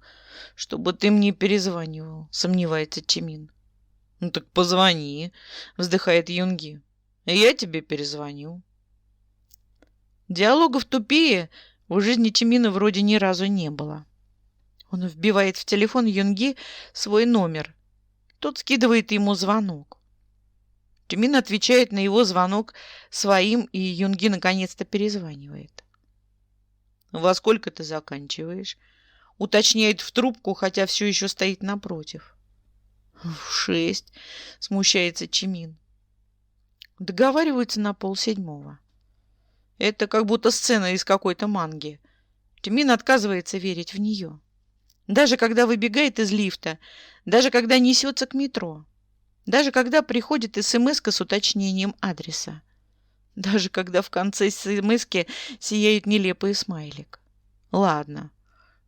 чтобы ты мне перезванивал», — сомневается Чимин. «Ну так позвони», — вздыхает Юнги. «Я тебе перезвоню». Диалогов тупее в жизни Чимина вроде ни разу не было. Он вбивает в телефон Юнги свой номер. Тот скидывает ему звонок. Чимин отвечает на его звонок своим, и Юнги наконец-то перезванивает. «Во сколько ты заканчиваешь?» — уточняет в трубку, хотя все еще стоит напротив. «В 6», — смущается Чимин. Договариваются на 6:30. Это как будто сцена из какой-то манги. Чимин отказывается верить в нее. Даже когда выбегает из лифта, даже когда несется к метро, даже когда приходит смс-ка с уточнением адреса, даже когда в конце смс-ки сияет нелепый смайлик. Ладно,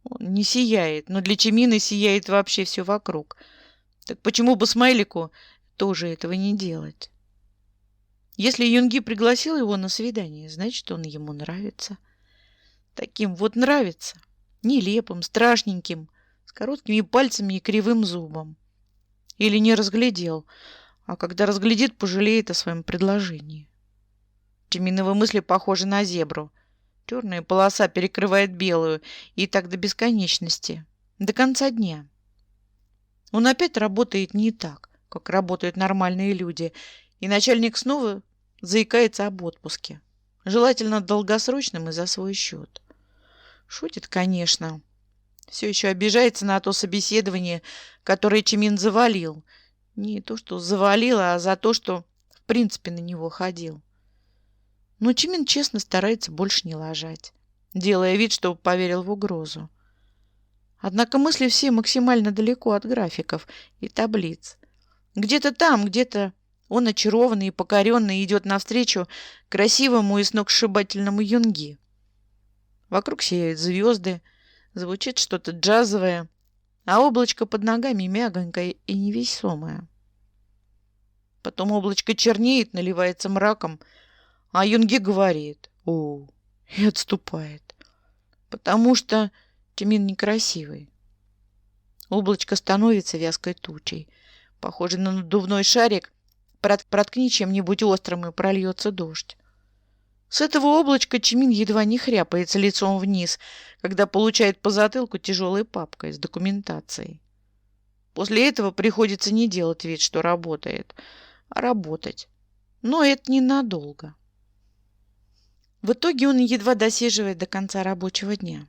он не сияет, но для Чимина сияет вообще все вокруг. Так почему бы смайлику тоже этого не делать? Если Юнги пригласил его на свидание, значит, он ему нравится. Таким вот нравится. Нелепым, страшненьким, с короткими пальцами и кривым зубом. Или не разглядел, а когда разглядит, пожалеет о своем предложении. Чиминовы мысли похожи на зебру. Черная полоса перекрывает белую, и так до бесконечности, до конца дня. Он опять работает не так, как работают нормальные люди, и начальник снова заикается об отпуске, желательно долгосрочном и за свой счет. Шутит, конечно. Все еще обижается на то собеседование, которое Чимин завалил. Не то, что завалил, а за то, что в принципе на него ходил. Но Чимин честно старается больше не лажать, делая вид, что поверил в угрозу. Однако мысли все максимально далеко от графиков и таблиц. Где-то там, где-то он, очарованный и покоренный, идет навстречу красивому и сногсшибательному Юнги. Вокруг сияют звезды, звучит что-то джазовое, а облачко под ногами мягонькое и невесомое. Потом облачко чернеет, наливается мраком, а Юнги говорит «О!» и отступает, потому что Чимин некрасивый. Облачко становится вязкой тучей, похоже на надувной шарик, проткни чем-нибудь острым и прольется дождь. С этого облачка Чимин едва не хряпается лицом вниз, когда получает по затылку тяжелой папкой с документацией. После этого приходится не делать вид, что работает, а работать. Но это ненадолго. В итоге он едва досиживает до конца рабочего дня,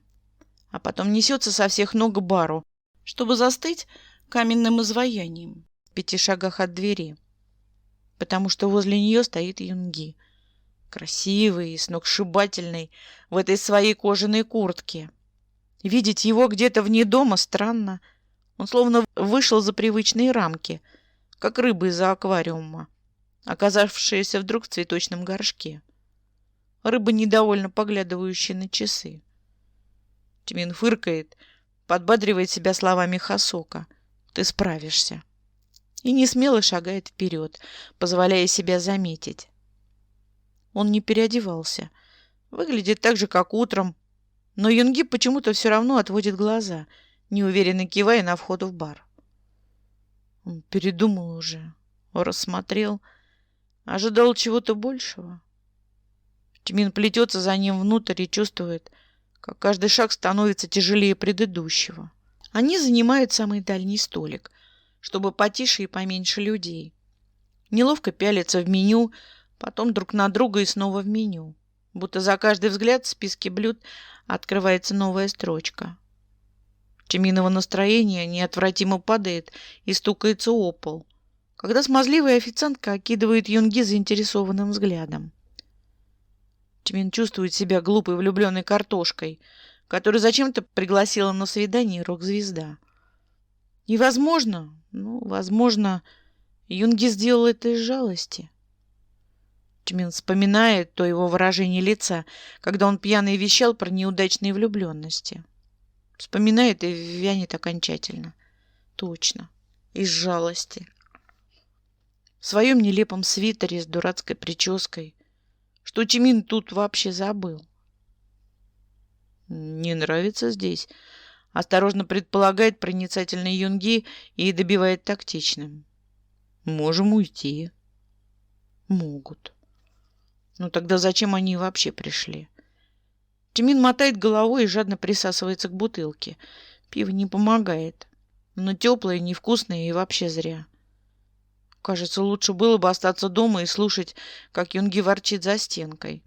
а потом несется со всех ног к бару, чтобы застыть каменным изваянием в 5 шагах от двери, потому что возле нее стоит Юнги, красивый и сногсшибательный в этой своей кожаной куртке. Видеть его где-то вне дома странно. Он словно вышел за привычные рамки, как рыба из аквариума, оказавшаяся вдруг в цветочном горшке. Рыба, недовольно поглядывающая на часы. Чимин фыркает, подбадривает себя словами Хасока. «Ты справишься». И несмело шагает вперед, позволяя себя заметить. Он не переодевался. Выглядит так же, как утром. Но Юнги почему-то все равно отводит глаза, неуверенно кивая на вход в бар. Он передумал уже, рассмотрел, ожидал чего-то большего. Чимин плетется за ним внутрь и чувствует, как каждый шаг становится тяжелее предыдущего. Они занимают самый дальний столик, чтобы потише и поменьше людей. Неловко пялятся в меню, потом друг на друга и снова в меню. Будто за каждый взгляд в списке блюд открывается новая строчка. Чиминово настроение неотвратимо падает и стукается о пол, когда смазливая официантка окидывает Юнги заинтересованным взглядом. Чимин чувствует себя глупой влюбленной картошкой, которую зачем-то пригласила на свидание рок-звезда. И, возможно, Юнги сделал это из жалости. Чимин вспоминает то его выражение лица, когда он пьяный вещал про неудачные влюбленности. Вспоминает и вянет окончательно. Точно, из жалости. В своем нелепом свитере с дурацкой прической. Что Чимин тут вообще забыл? «Не нравится здесь», — осторожно предполагает проницательный Юнги и добивает тактичным. «Можем уйти». Могут. Ну тогда зачем они вообще пришли? Чимин мотает головой и жадно присасывается к бутылке. Пиво не помогает. Но теплое, невкусное и вообще зря. Кажется, лучше было бы остаться дома и слушать, как Юнги ворчит за стенкой,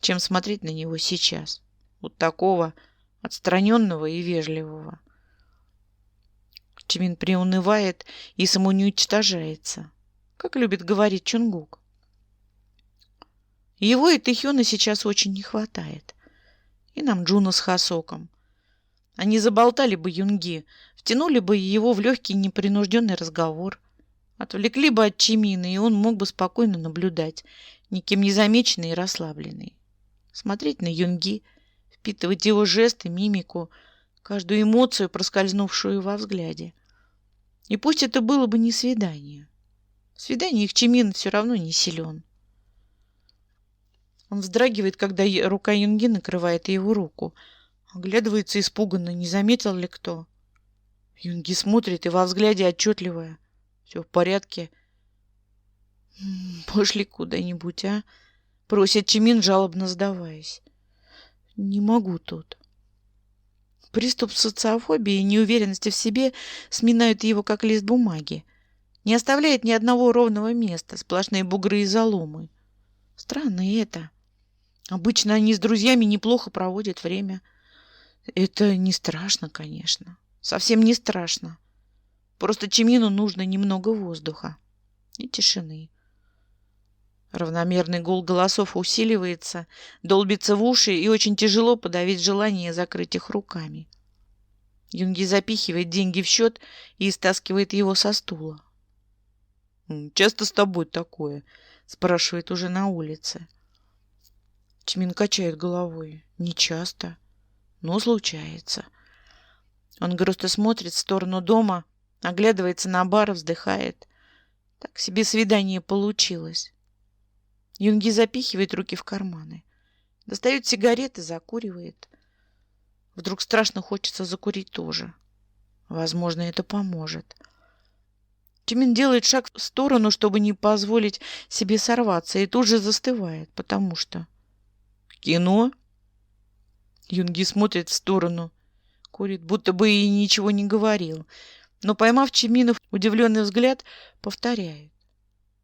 чем смотреть на него сейчас. Вот такого отстраненного и вежливого. Чимин приунывает и самоуничтожается, как любит говорить Чонгук. Его и Тэхёна сейчас очень не хватает. И нам Джуна с Хасоком. Они заболтали бы Юнги, втянули бы его в легкий непринужденный разговор, отвлекли бы от Чимина, и он мог бы спокойно наблюдать, никем не замеченный и расслабленный. Смотреть на Юнги, впитывать его жесты, мимику, каждую эмоцию, проскользнувшую во взгляде. И пусть это было бы не свидание. В свиданиях Чимин все равно не силен. Он вздрагивает, когда рука Юнги накрывает его руку. Оглядывается испуганно, не заметил ли кто. Юнги смотрит, и во взгляде отчетливое. Все в порядке. Пошли куда-нибудь, а? Просит Чимин, жалобно сдаваясь. Не могу тут. Приступ социофобии и неуверенности в себе сминают его, как лист бумаги. Не оставляет ни одного ровного места, сплошные бугры и заломы. Странно это. Обычно они с друзьями неплохо проводят время. Это не страшно, конечно. Совсем не страшно. Просто Чимину нужно немного воздуха и тишины. Равномерный гул голосов усиливается, долбится в уши, и очень тяжело подавить желание закрыть их руками. Юнги запихивает деньги в счет и стаскивает его со стула. «Часто с тобой такое?» — спрашивает уже на улице. Чимин качает головой. «Не часто, но случается». Он грустно смотрит в сторону дома, оглядывается на бар, вздыхает. Так себе свидание получилось. Юнги запихивает руки в карманы. Достает сигареты, закуривает. Вдруг страшно хочется закурить тоже. Возможно, это поможет. Чимин делает шаг в сторону, чтобы не позволить себе сорваться, и тут же застывает, потому что... «Кино?» Юнги смотрит в сторону, курит, будто бы и ничего не говорил, но, поймав Чиминов удивленный взгляд, повторяет.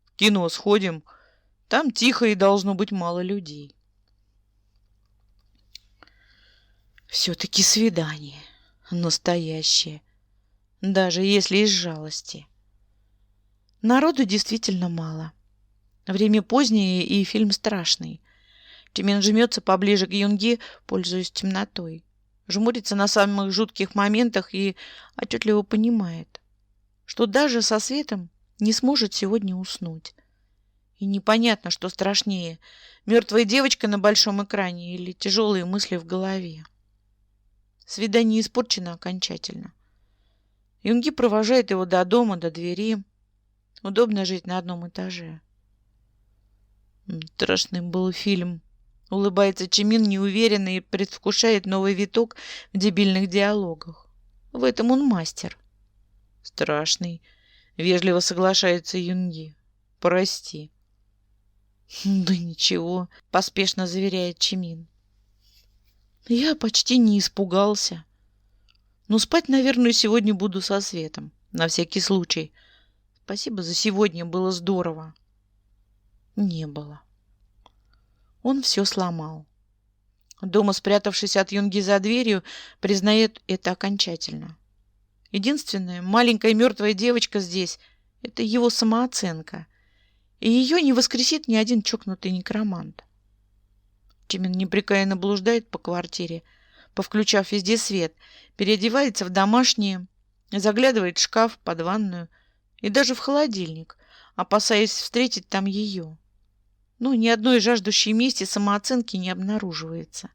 «В кино сходим. Там тихо и должно быть мало людей». Все-таки свидание. Настоящее. Даже если из жалости. Народу действительно мало. Время позднее, и фильм страшный. Чимин жмется поближе к Юнги, пользуясь темнотой. Жмурится на самых жутких моментах и отчетливо понимает, что даже со светом не сможет сегодня уснуть. И непонятно, что страшнее — мертвая девочка на большом экране или тяжелые мысли в голове. Свидание испорчено окончательно. Юнги провожает его до дома, до двери. Удобно жить на одном этаже. Страшный был фильм. Улыбается Чимин неуверенно и предвкушает новый виток в дебильных диалогах. В этом он мастер. Страшный. Вежливо соглашается Юнги. Прости. Да ничего, поспешно заверяет Чимин. Я почти не испугался. Но спать, наверное, сегодня буду со светом. На всякий случай. Спасибо за сегодня, было здорово. Не было. Он все сломал. Дома, спрятавшись от Юнги за дверью, признает это окончательно. Единственная маленькая мертвая девочка здесь — это его самооценка. И ее не воскресит ни один чокнутый некромант. Чимин непрекаянно блуждает по квартире, повключав везде свет, переодевается в домашнее, заглядывает в шкаф, под ванную и даже в холодильник, опасаясь встретить там ее. Но ни одной жаждущей мести самооценки не обнаруживается.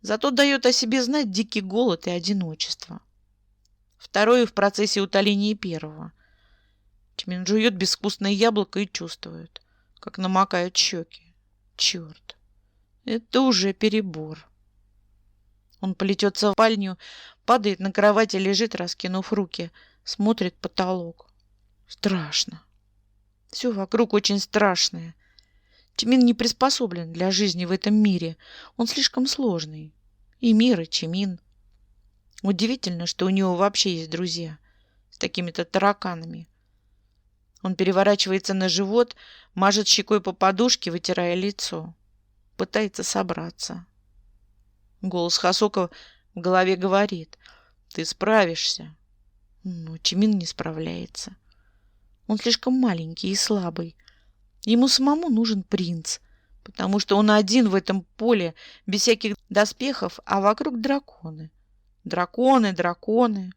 Зато дает о себе знать дикий голод и одиночество. Второе в процессе утоления первого. Чимин жует безвкусное яблоко и чувствует, как намокают щеки. Черт, это уже перебор. Он плетется в спальню, падает на кровать и лежит, раскинув руки, смотрит в потолок. Страшно. Все вокруг очень страшное. Чимин не приспособлен для жизни в этом мире. Он слишком сложный. И мир, и Чимин. Удивительно, что у него вообще есть друзья с такими-то тараканами. Он переворачивается на живот, мажет щекой по подушке, вытирая лицо. Пытается собраться. Голос Хасока в голове говорит: «Ты справишься». Но Чимин не справляется. Он слишком маленький и слабый. Ему самому нужен принц, потому что он один в этом поле, без всяких доспехов, а вокруг драконы. Драконы, драконы.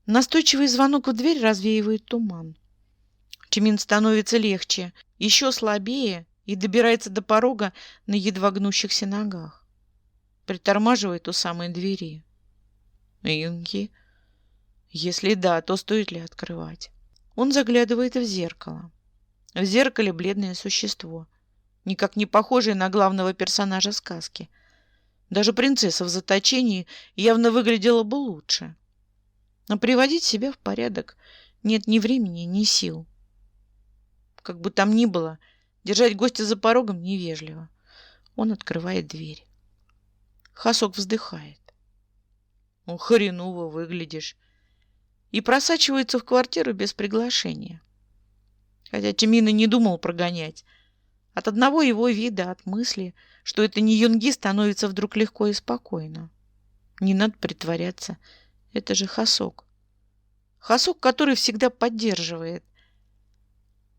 Настойчивый звонок в дверь развеивает туман. Чимин становится легче, еще слабее и добирается до порога на едва гнущихся ногах. Притормаживает у самой двери. Юнги? Если да, то стоит ли открывать? Он заглядывает в зеркало. В зеркале бледное существо, никак не похожее на главного персонажа сказки. Даже принцесса в заточении явно выглядела бы лучше. Но приводить себя в порядок нет ни времени, ни сил. Как бы там ни было, держать гостя за порогом невежливо. Он открывает дверь. Хасок вздыхает. Хреново выглядишь. И просачивается в квартиру без приглашения. Хотя Чимин и не думал прогонять. От одного его вида, от мысли, что это не Юнги, становится вдруг легко и спокойно. Не надо притворяться. Это же Хасок. Хасок, который всегда поддерживает.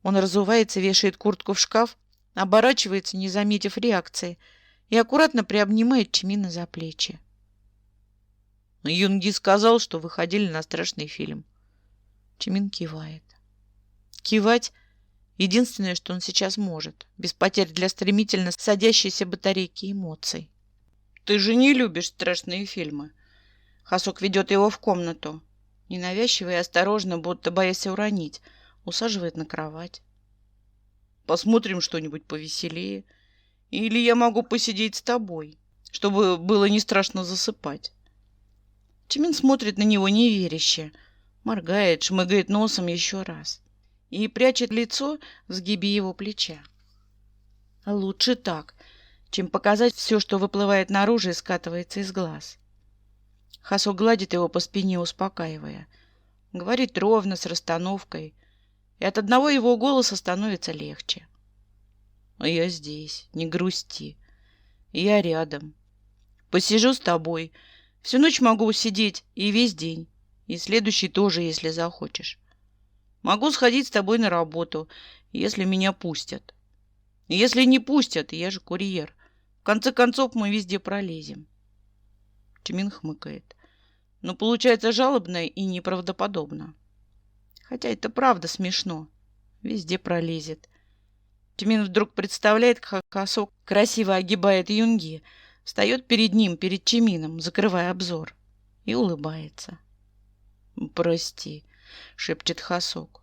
Он разувается, вешает куртку в шкаф, оборачивается, не заметив реакции, и аккуратно приобнимает Чимина за плечи. Юнги сказал, что выходили на страшный фильм. Чимин кивает. Кивать — единственное, что он сейчас может, без потерь для стремительно садящейся батарейки эмоций. Ты же не любишь страшные фильмы. Хасок ведет его в комнату. Ненавязчиво и осторожно, будто боясь уронить, усаживает на кровать. Посмотрим что-нибудь повеселее. Или я могу посидеть с тобой, чтобы было не страшно засыпать. Чимин смотрит на него неверяще, моргает, шмыгает носом еще раз и прячет лицо в сгибе его плеча. Лучше так, чем показать все, что выплывает наружу и скатывается из глаз. Хасок гладит его по спине, успокаивая. Говорит ровно, с расстановкой, и от одного его голоса становится легче. Я здесь, не грусти. Я рядом. Посижу с тобой. Всю ночь могу сидеть и весь день. И следующий тоже, если захочешь. Могу сходить с тобой на работу, если меня пустят. Если не пустят, я же курьер. В конце концов, мы везде пролезем. Чимин хмыкает. Но получается жалобно и неправдоподобно. Хотя это правда смешно. Везде пролезет. Чимин вдруг представляет, как Хасок красиво огибает Юнги, встает перед ним, перед Чимином, закрывая обзор, и улыбается. «Прости», — шепчет Хасок.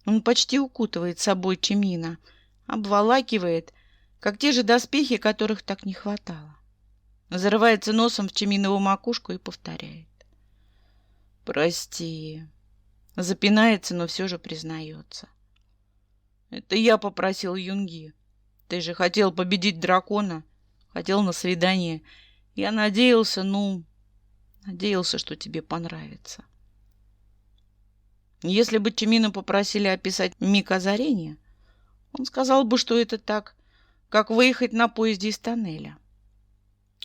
Он почти укутывает собой Чимина, обволакивает, как те же доспехи, которых так не хватало. Зарывается носом в Чиминову макушку и повторяет. «Прости». Запинается, но все же признается. «Это я попросил Юнги. Ты же хотел победить дракона, хотел на свидание. Я надеялся, надеялся, что тебе понравится». Если бы Чимина попросили описать миг озарения, он сказал бы, что это так, как выехать на поезде из тоннеля.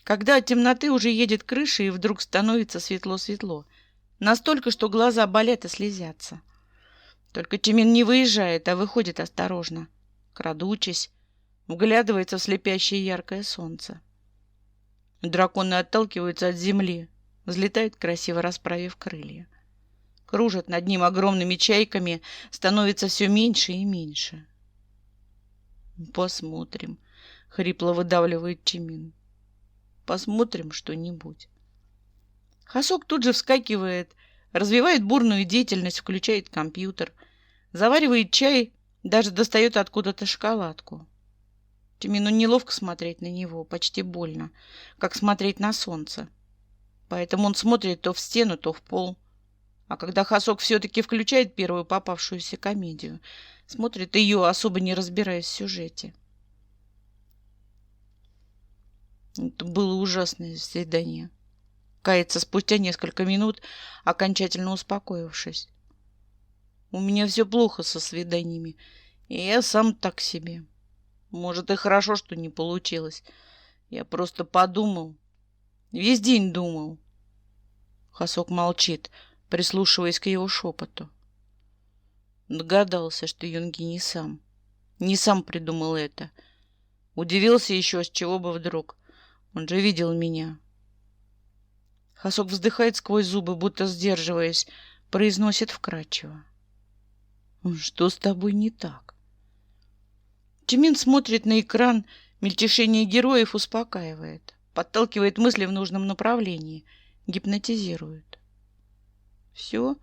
Когда от темноты уже едет крыша, и вдруг становится светло-светло, настолько, что глаза болят и слезятся. Только Чимин не выезжает, а выходит осторожно, крадучись, вглядывается в слепящее яркое солнце. Драконы отталкиваются от земли, взлетают, красиво расправив крылья. Кружат над ним огромными чайками, становится все меньше и меньше. «Посмотрим», — хрипло выдавливает Чимин. «Посмотрим что-нибудь». Хасок тут же вскакивает, развивает бурную деятельность, включает компьютер, заваривает чай, даже достает откуда-то шоколадку. Чимину неловко смотреть на него, почти больно, как смотреть на солнце. Поэтому он смотрит то в стену, то в пол. А когда Хасок все-таки включает первую попавшуюся комедию, смотрит ее, особо не разбираясь в сюжете. Это было ужасное свидание. Кается спустя несколько минут, окончательно успокоившись. У меня все плохо со свиданиями, и я сам так себе. Может, и хорошо, что не получилось. Я просто подумал. Весь день думал. Хасок молчит, прислушиваясь к его шепоту. Догадался, что Юнги не сам. Не сам придумал это. Удивился еще, с чего бы вдруг. Он же видел меня. Хасок вздыхает сквозь зубы, будто сдерживаясь, произносит вкрадчиво. Что с тобой не так? Чимин смотрит на экран, мельтешение героев успокаивает, подталкивает мысли в нужном направлении, гипнотизирует. Все,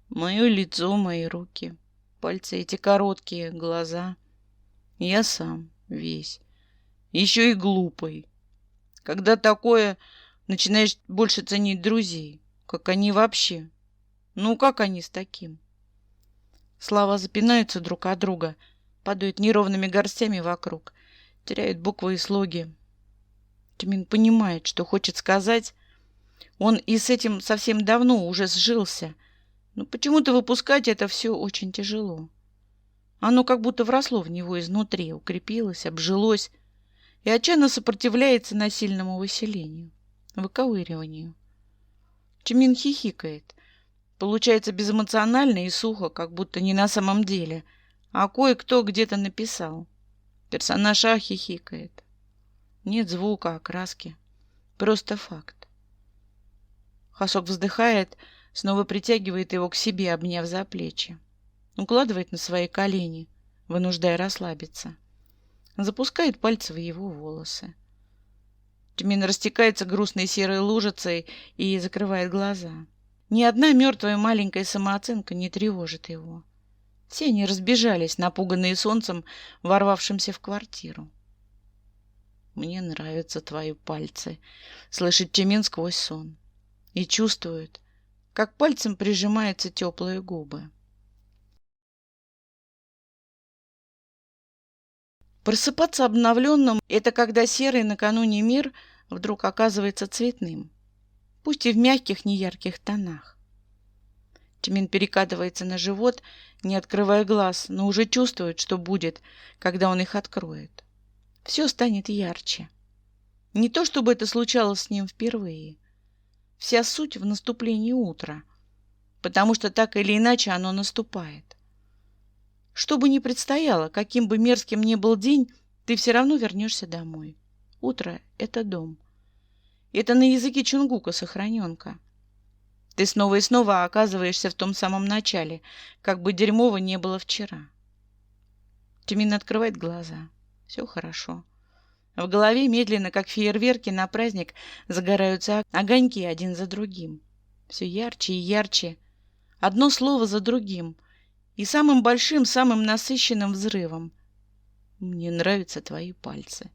мое лицо, мои руки, пальцы эти короткие, глаза. Я сам весь. Еще и глупый. Когда такое, начинаешь больше ценить друзей. Как они вообще? Ну, как они с таким? Слова запинаются друг от друга, падают неровными горстями вокруг, теряют буквы и слоги. Тимин понимает, что хочет сказать. Он и с этим совсем давно уже сжился. Но почему-то выпускать это все очень тяжело. Оно как будто вросло в него изнутри, укрепилось, обжилось и отчаянно сопротивляется насильному выселению, выковыриванию. Чимин хихикает. Получается безэмоционально и сухо, как будто не на самом деле, а кое-кто где-то написал. Персонаж хихикает. Нет звука, окраски. Просто факт. Хасок вздыхает, снова притягивает его к себе, обняв за плечи. Укладывает на свои колени, вынуждая расслабиться. Запускает пальцы в его волосы. Тимин растекается грустной серой лужицей и закрывает глаза. Ни одна мертвая маленькая самооценка не тревожит его. Все они разбежались, напуганные солнцем, ворвавшимся в квартиру. «Мне нравятся твои пальцы», — слышит Тимин сквозь сон. И чувствует, как пальцем прижимаются теплые губы. Просыпаться обновленным — это когда серый накануне мир вдруг оказывается цветным. Пусть и в мягких, неярких тонах. Тимин перекатывается на живот, не открывая глаз, но уже чувствует, что будет, когда он их откроет. Все станет ярче. Не то, чтобы это случалось с ним впервые. Вся суть в наступлении утра, потому что так или иначе оно наступает. Что бы ни предстояло, каким бы мерзким ни был день, ты все равно вернешься домой. Утро — это дом. Это на языке Чунгука сохраненка. Ты снова и снова оказываешься в том самом начале, как бы дерьмово не было вчера. Тимин открывает глаза. Все хорошо. В голове медленно, как фейерверки на праздник, загораются огоньки один за другим. Все ярче и ярче. Одно слово за другим. И самым большим, самым насыщенным взрывом. Мне нравятся твои пальцы.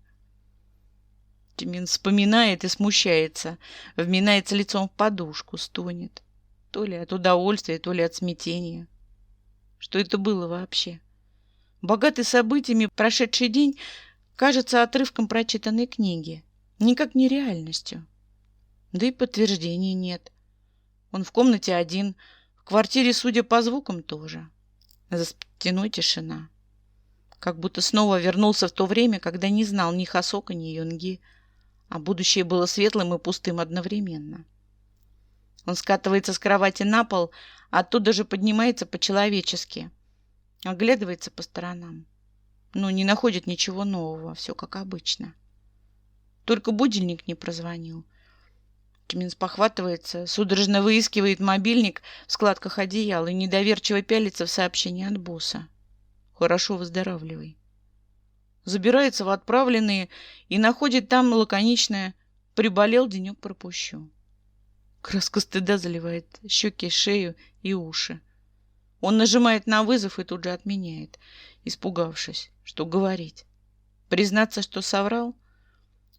Тимин вспоминает и смущается, вминается лицом в подушку, стонет. То ли от удовольствия, то ли от смятения. Что это было вообще? Богатый событиями прошедший день кажется отрывком прочитанной книги, никак не реальностью. Да и подтверждений нет. Он в комнате один, в квартире, судя по звукам, тоже. За стеной тишина. Как будто снова вернулся в то время, когда не знал ни Хасока, ни Юнги, а будущее было светлым и пустым одновременно. Он скатывается с кровати на пол, оттуда же поднимается по-человечески, оглядывается по сторонам. Но не находит ничего нового, все как обычно. Только будильник не прозвонил. Тимин спохватывается, судорожно выискивает мобильник в складках одеяла и недоверчиво пялится в сообщение от босса. Хорошо, выздоравливай. Забирается в отправленные и находит там лаконичное «приболел, денек пропущу». Краска стыда заливает щеки, шею и уши. Он нажимает на вызов и тут же отменяет, испугавшись, что говорить. Признаться, что соврал?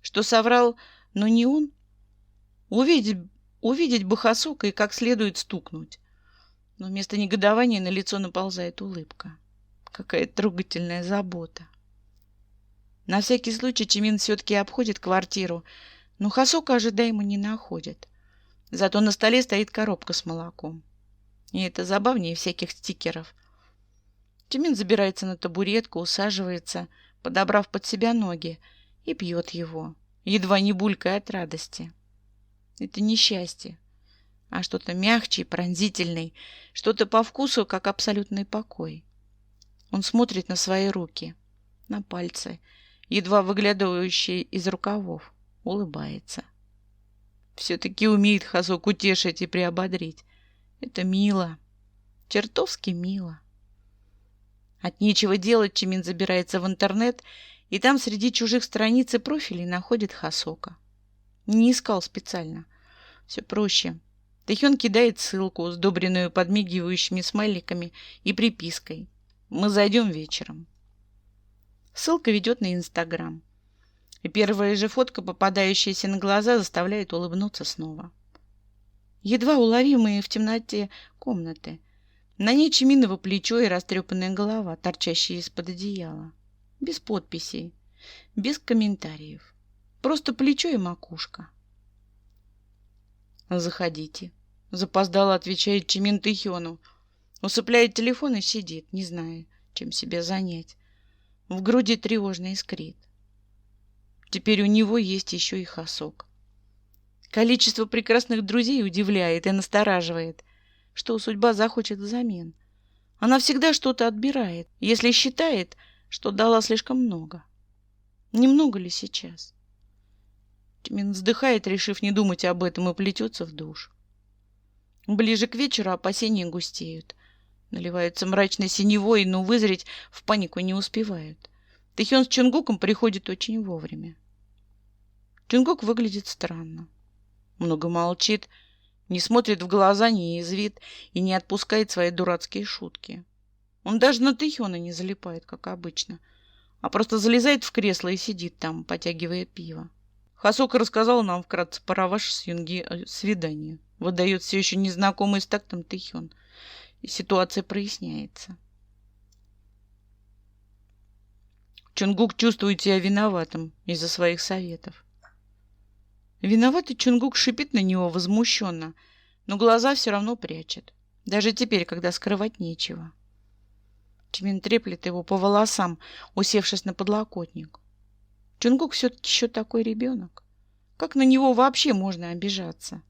Что соврал, но не он? Увидеть бы Хасока и как следует стукнуть. Но вместо негодования на лицо наползает улыбка. Какая трогательная забота. На всякий случай Чимин все-таки обходит квартиру, но Хасока ожидаемо не находит. Зато на столе стоит коробка с молоком. И это забавнее всяких стикеров. Чимин забирается на табуретку, усаживается, подобрав под себя ноги, и пьет его, едва не булькая от радости. Это не счастье, а что-то мягче и пронзительное, что-то по вкусу, как абсолютный покой. Он смотрит на свои руки, на пальцы, едва выглядывающие из рукавов, улыбается. Все-таки умеет Хасок утешить и приободрить. Это мило, чертовски мило. От нечего делать Чимин забирается в интернет, и там среди чужих страниц и профилей находит Хасока. Не искал специально. Все проще. Тэхён кидает ссылку, сдобренную подмигивающими смайликами и припиской: «Мы зайдем вечером». Ссылка ведет на Инстаграм. И первая же фотка, попадающаяся на глаза, заставляет улыбнуться снова. Едва уловимые в темноте комнаты. На ней Чиминово плечо и растрепанная голова, торчащая из-под одеяла. Без подписей, без комментариев. Просто плечо и макушка. «Заходите», — запоздало отвечает Чимин Тэхёну. Усыпляет телефон и сидит, не зная, чем себя занять. В груди тревожно искрит. Теперь у него есть еще и Хасок. Количество прекрасных друзей удивляет и настораживает. Что судьба захочет взамен? Она всегда что-то отбирает, если считает, что дала слишком много. Немного ли сейчас? Чимин вздыхает, решив не думать об этом, и плетется в душ. Ближе к вечеру опасения густеют. Наливаются мрачной синевой, но вызреть в панику не успевают. Тэхён с Чонгуком приходит очень вовремя. Чонгук выглядит странно. Много молчит, не смотрит в глаза, не язвит и не отпускает свои дурацкие шутки. Он даже на Тэхёна не залипает, как обычно, а просто залезает в кресло и сидит там, потягивая пиво. Хасока рассказал нам вкратце про ваше с Юнги свидание. Выдает все еще незнакомый с тактом Тэхён. И ситуация проясняется. Чонгук чувствует себя виноватым из-за своих советов. Виноватый Чонгук шипит на него возмущенно, но глаза все равно прячет. Даже теперь, когда скрывать нечего. Чимин треплет его по волосам, усевшись на подлокотник. Чонгук все-таки еще такой ребенок. Как на него вообще можно обижаться?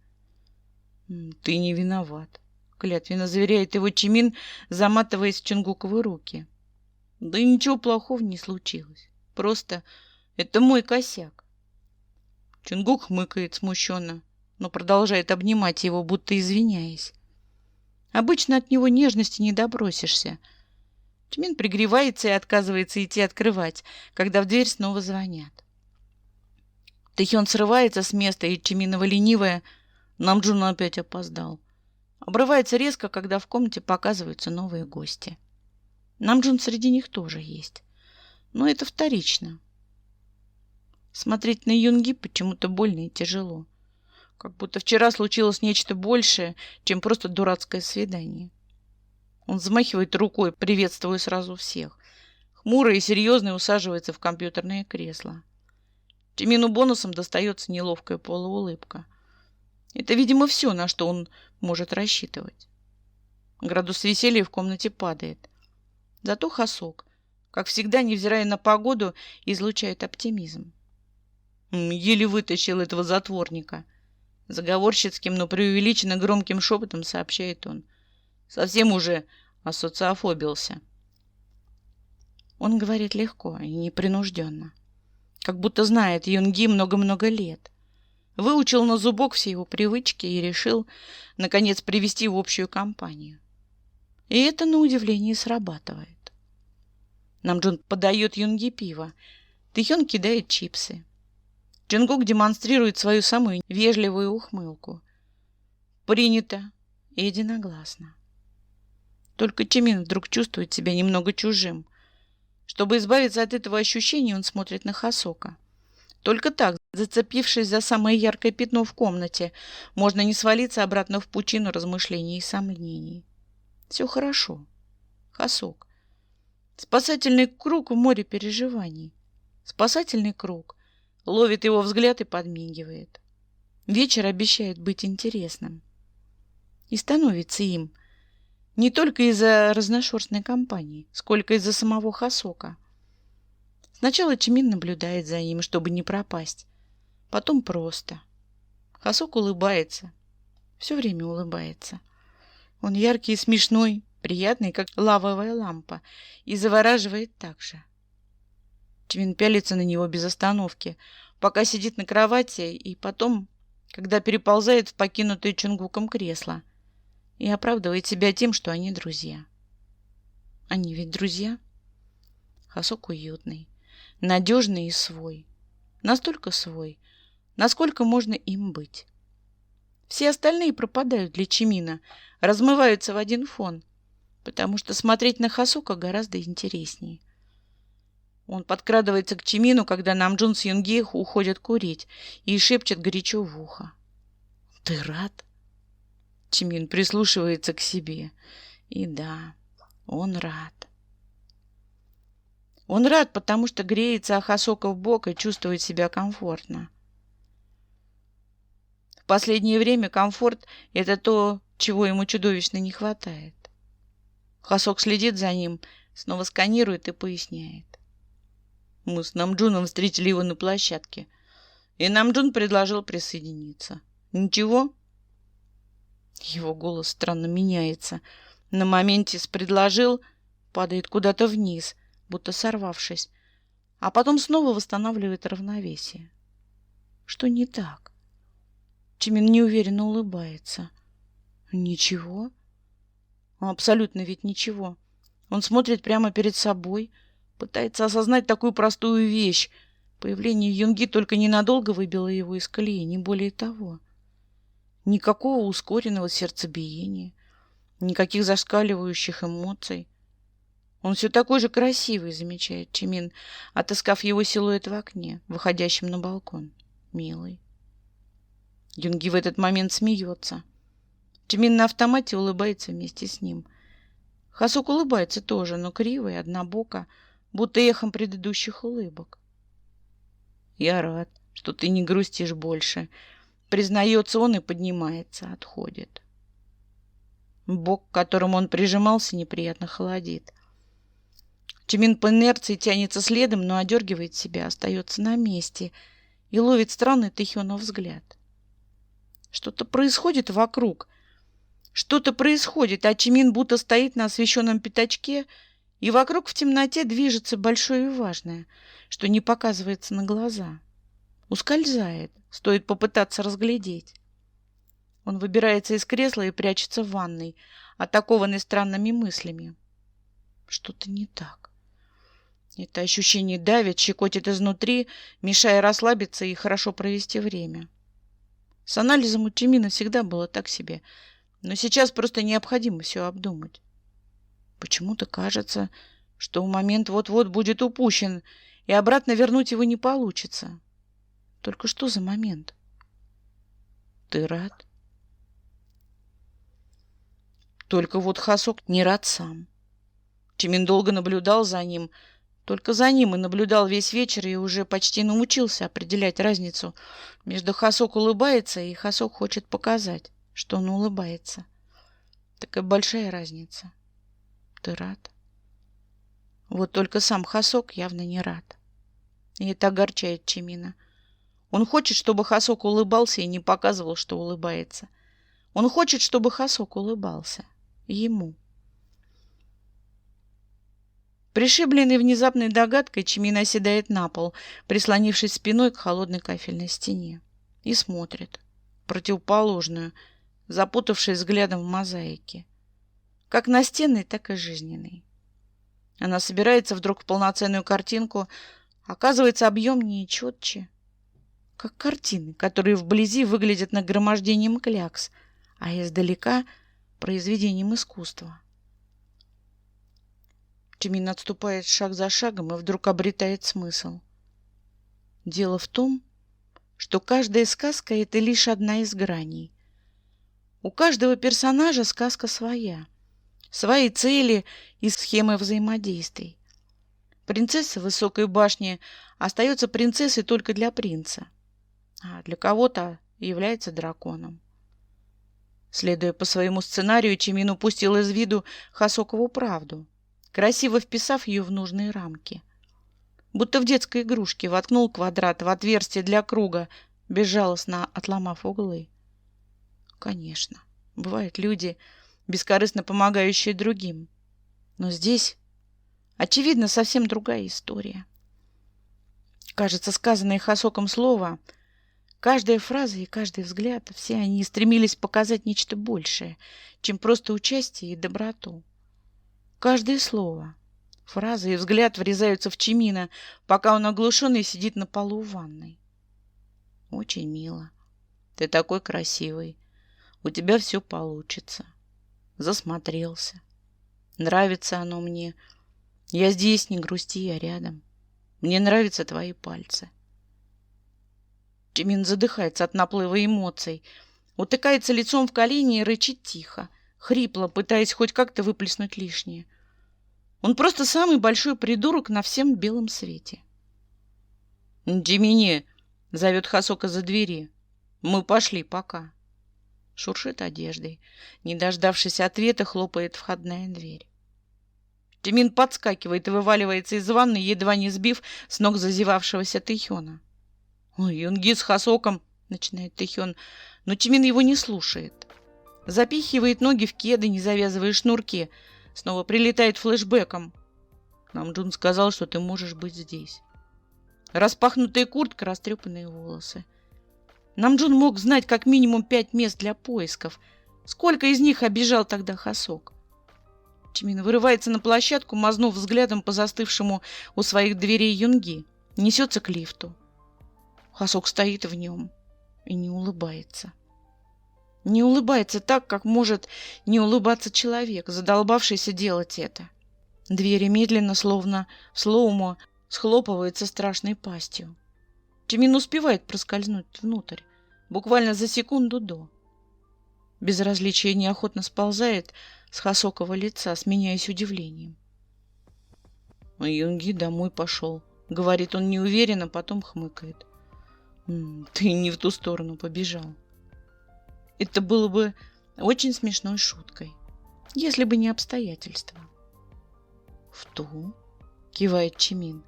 Ты не виноват, клятвенно заверяет его Чимин, заматываясь в Чонгуковы руки. Да и ничего плохого не случилось. Просто это мой косяк. Чонгук хмыкает смущенно, но продолжает обнимать его, будто извиняясь. Обычно от него нежности не добросишься. Чимин пригревается и отказывается идти открывать, когда в дверь снова звонят. Тэхён срывается с места, и Чиминова ленивая: Намджун опять опоздал. Обрывается резко, когда в комнате показываются новые гости. Намджун среди них тоже есть. Но это вторично. Смотреть на Юнги почему-то больно и тяжело. Как будто вчера случилось нечто большее, чем просто дурацкое свидание. Он взмахивает рукой, приветствуя сразу всех. Хмурый и серьезный усаживается в компьютерное кресло. Чимину бонусом достается неловкая полуулыбка. Это, видимо, все, на что он может рассчитывать. Градус веселья в комнате падает. Зато Хасок, как всегда, невзирая на погоду, излучает оптимизм. Еле вытащил этого затворника. Заговорщицким, но преувеличенно громким шепотом сообщает он. Совсем уже асоциофобился. Он говорит легко и непринужденно. Как будто знает Юнги много-много лет. Выучил на зубок все его привычки и решил, наконец, привести в общую компанию. И это, на удивление, срабатывает. Намджун подает Юнги пиво. Тэхён кидает чипсы. Чонгук демонстрирует свою самую вежливую ухмылку. Принято и единогласно. Только Чимин вдруг чувствует себя немного чужим. Чтобы избавиться от этого ощущения, он смотрит на Хасока. Только так, зацепившись за самое яркое пятно в комнате, можно не свалиться обратно в пучину размышлений и сомнений. Все хорошо. Хасок. Спасательный круг в море переживаний. Спасательный круг. Ловит его взгляд и подмигивает. Вечер обещает быть интересным. И становится им. Не только из-за разношерстной компании, сколько из-за самого Хасока. Сначала Чимин наблюдает за ним, чтобы не пропасть. Потом просто. Хасок улыбается. Все время улыбается. Он яркий и смешной, приятный, как лавовая лампа, и завораживает так же. Чимин пялится на него без остановки, пока сидит на кровати, и потом, когда переползает в покинутое Чонгуком кресло, и оправдывает себя тем, что они друзья. Они ведь друзья. Хасок уютный, надежный и свой. Настолько свой, насколько можно им быть. Все остальные пропадают для Чимина, размываются в один фон, потому что смотреть на Хасока гораздо интереснее. Он подкрадывается к Чимину, когда Намджун с Юнги уходят курить, и шепчет горячо в ухо. «Ты рад?» Чимин прислушивается к себе. И да, он рад. Он рад, потому что греется о Хасока в бок и чувствует себя комфортно. В последнее время комфорт – это то, чего ему чудовищно не хватает. Хасок следит за ним, снова сканирует и поясняет. Мы с Намджуном встретили его на площадке, и Намджун предложил присоединиться. Ничего? Его голос странно меняется. На моменте с «предложил» падает куда-то вниз, будто сорвавшись, а потом снова восстанавливает равновесие. Что не так? Чимин неуверенно улыбается. Ничего? Абсолютно ведь ничего. Он смотрит прямо перед собой, пытается осознать такую простую вещь. Появление Юнги только ненадолго выбило его из колеи, не более того. Никакого ускоренного сердцебиения, никаких зашкаливающих эмоций. Он все такой же красивый, замечает Чимин, отыскав его силуэт в окне, выходящем на балкон. Милый. Юнги в этот момент смеется. Чимин на автомате улыбается вместе с ним. Хасок улыбается тоже, но криво и однобоко, будто эхом предыдущих улыбок. «Я рад, что ты не грустишь больше», — признается он и поднимается, отходит. Бок, к которому он прижимался, неприятно холодит. Чимин по инерции тянется следом, но одергивает себя, остается на месте и ловит странный Тэхёнов взгляд. Что-то происходит вокруг. Что-то происходит, а Чимин будто стоит на освещенном пятачке, и вокруг в темноте движется большое и важное, что не показывается на глаза. Ускользает, стоит попытаться разглядеть. Он выбирается из кресла и прячется в ванной, атакованный странными мыслями. Что-то не так. Это ощущение давит, щекотит изнутри, мешая расслабиться и хорошо провести время. С анализом у Чимина всегда было так себе, но сейчас просто необходимо все обдумать. Почему-то кажется, что момент вот-вот будет упущен, и обратно вернуть его не получится. Только что за момент? Ты рад? Только вот Хасок не рад сам. Чимин долго наблюдал за ним, только за ним и наблюдал весь вечер, и уже почти научился определять разницу между Хасок улыбается и Хасок хочет показать, что он улыбается. Такая большая разница. Ты рад? Вот только сам Хасок явно не рад. И это огорчает Чимина. Он хочет, чтобы Хасок улыбался и не показывал, что улыбается. Он хочет, чтобы Хасок улыбался. Ему. Пришибленный внезапной догадкой, Чимин оседает на пол, прислонившись спиной к холодной кафельной стене. И смотрит. Противоположную, запутавшись взглядом в мозаике. Как настенной, так и жизненной. Она собирается вдруг в полноценную картинку, оказывается объемнее и четче. Как картины, которые вблизи выглядят нагромождением клякс, а издалека — произведением искусства. Чимин отступает шаг за шагом и вдруг обретает смысл. Дело в том, что каждая сказка — это лишь одна из граней. У каждого персонажа сказка своя, свои цели и схемы взаимодействий. Принцесса высокой башни остается принцессой только для принца, а для кого-то является драконом. Следуя по своему сценарию, Чимин упустил из виду Хасокову правду, красиво вписав ее в нужные рамки. Будто в детской игрушке воткнул квадрат в отверстие для круга, безжалостно отломав углы. Конечно, бывают люди, бескорыстно помогающая другим. Но здесь, очевидно, совсем другая история. Кажется, сказанное Хасоком слово, каждая фраза и каждый взгляд, все они стремились показать нечто большее, чем просто участие и доброту. Каждое слово, фраза и взгляд врезаются в Чимина, пока он оглушенный сидит на полу в ванной. Очень мило. Ты такой красивый. У тебя все получится. Засмотрелся. Нравится оно мне. Я здесь, не грусти, я рядом. Мне нравятся твои пальцы. Чимин задыхается от наплыва эмоций, утыкается лицом в колени и рычит тихо, хрипло, пытаясь хоть как-то выплеснуть лишнее. Он просто самый большой придурок на всем белом свете. «Джимини!» — зовет Хасока за двери. «Мы пошли, пока». Шуршит одеждой. Не дождавшись ответа, хлопает входная дверь. Чимин подскакивает и вываливается из ванны, едва не сбив с ног зазевавшегося Тэхёна. «Ой, Юнги с Хасоком!» — начинает Тэхён, но Чимин его не слушает. Запихивает ноги в кеды, не завязывая шнурки. Снова прилетает флешбеком. «Намджун сказал, что ты можешь быть здесь». Распахнутая куртка, растрепанные волосы. Намджун мог знать как минимум 5 мест для поисков. Сколько из них обижал тогда Хасок? Чимин вырывается на площадку, мазнув взглядом по застывшему у своих дверей Юнги. Несется к лифту. Хасок стоит в нем и не улыбается. Не улыбается так, как может не улыбаться человек, задолбавшийся делать это. Двери медленно, словно в слоумо, схлопываются страшной пастью. Чимин успевает проскользнуть внутрь, буквально за секунду до. Безразличие неохотно сползает с Хасокова лица, сменяясь удивлением. «Юнги домой пошел», — говорит он неуверенно, потом хмыкает. «Ты не в ту сторону побежал». Это было бы очень смешной шуткой, если бы не обстоятельства. «В ту?» — кивает Чимин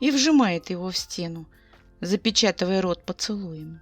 и вжимает его в стену, запечатывая рот поцелуем.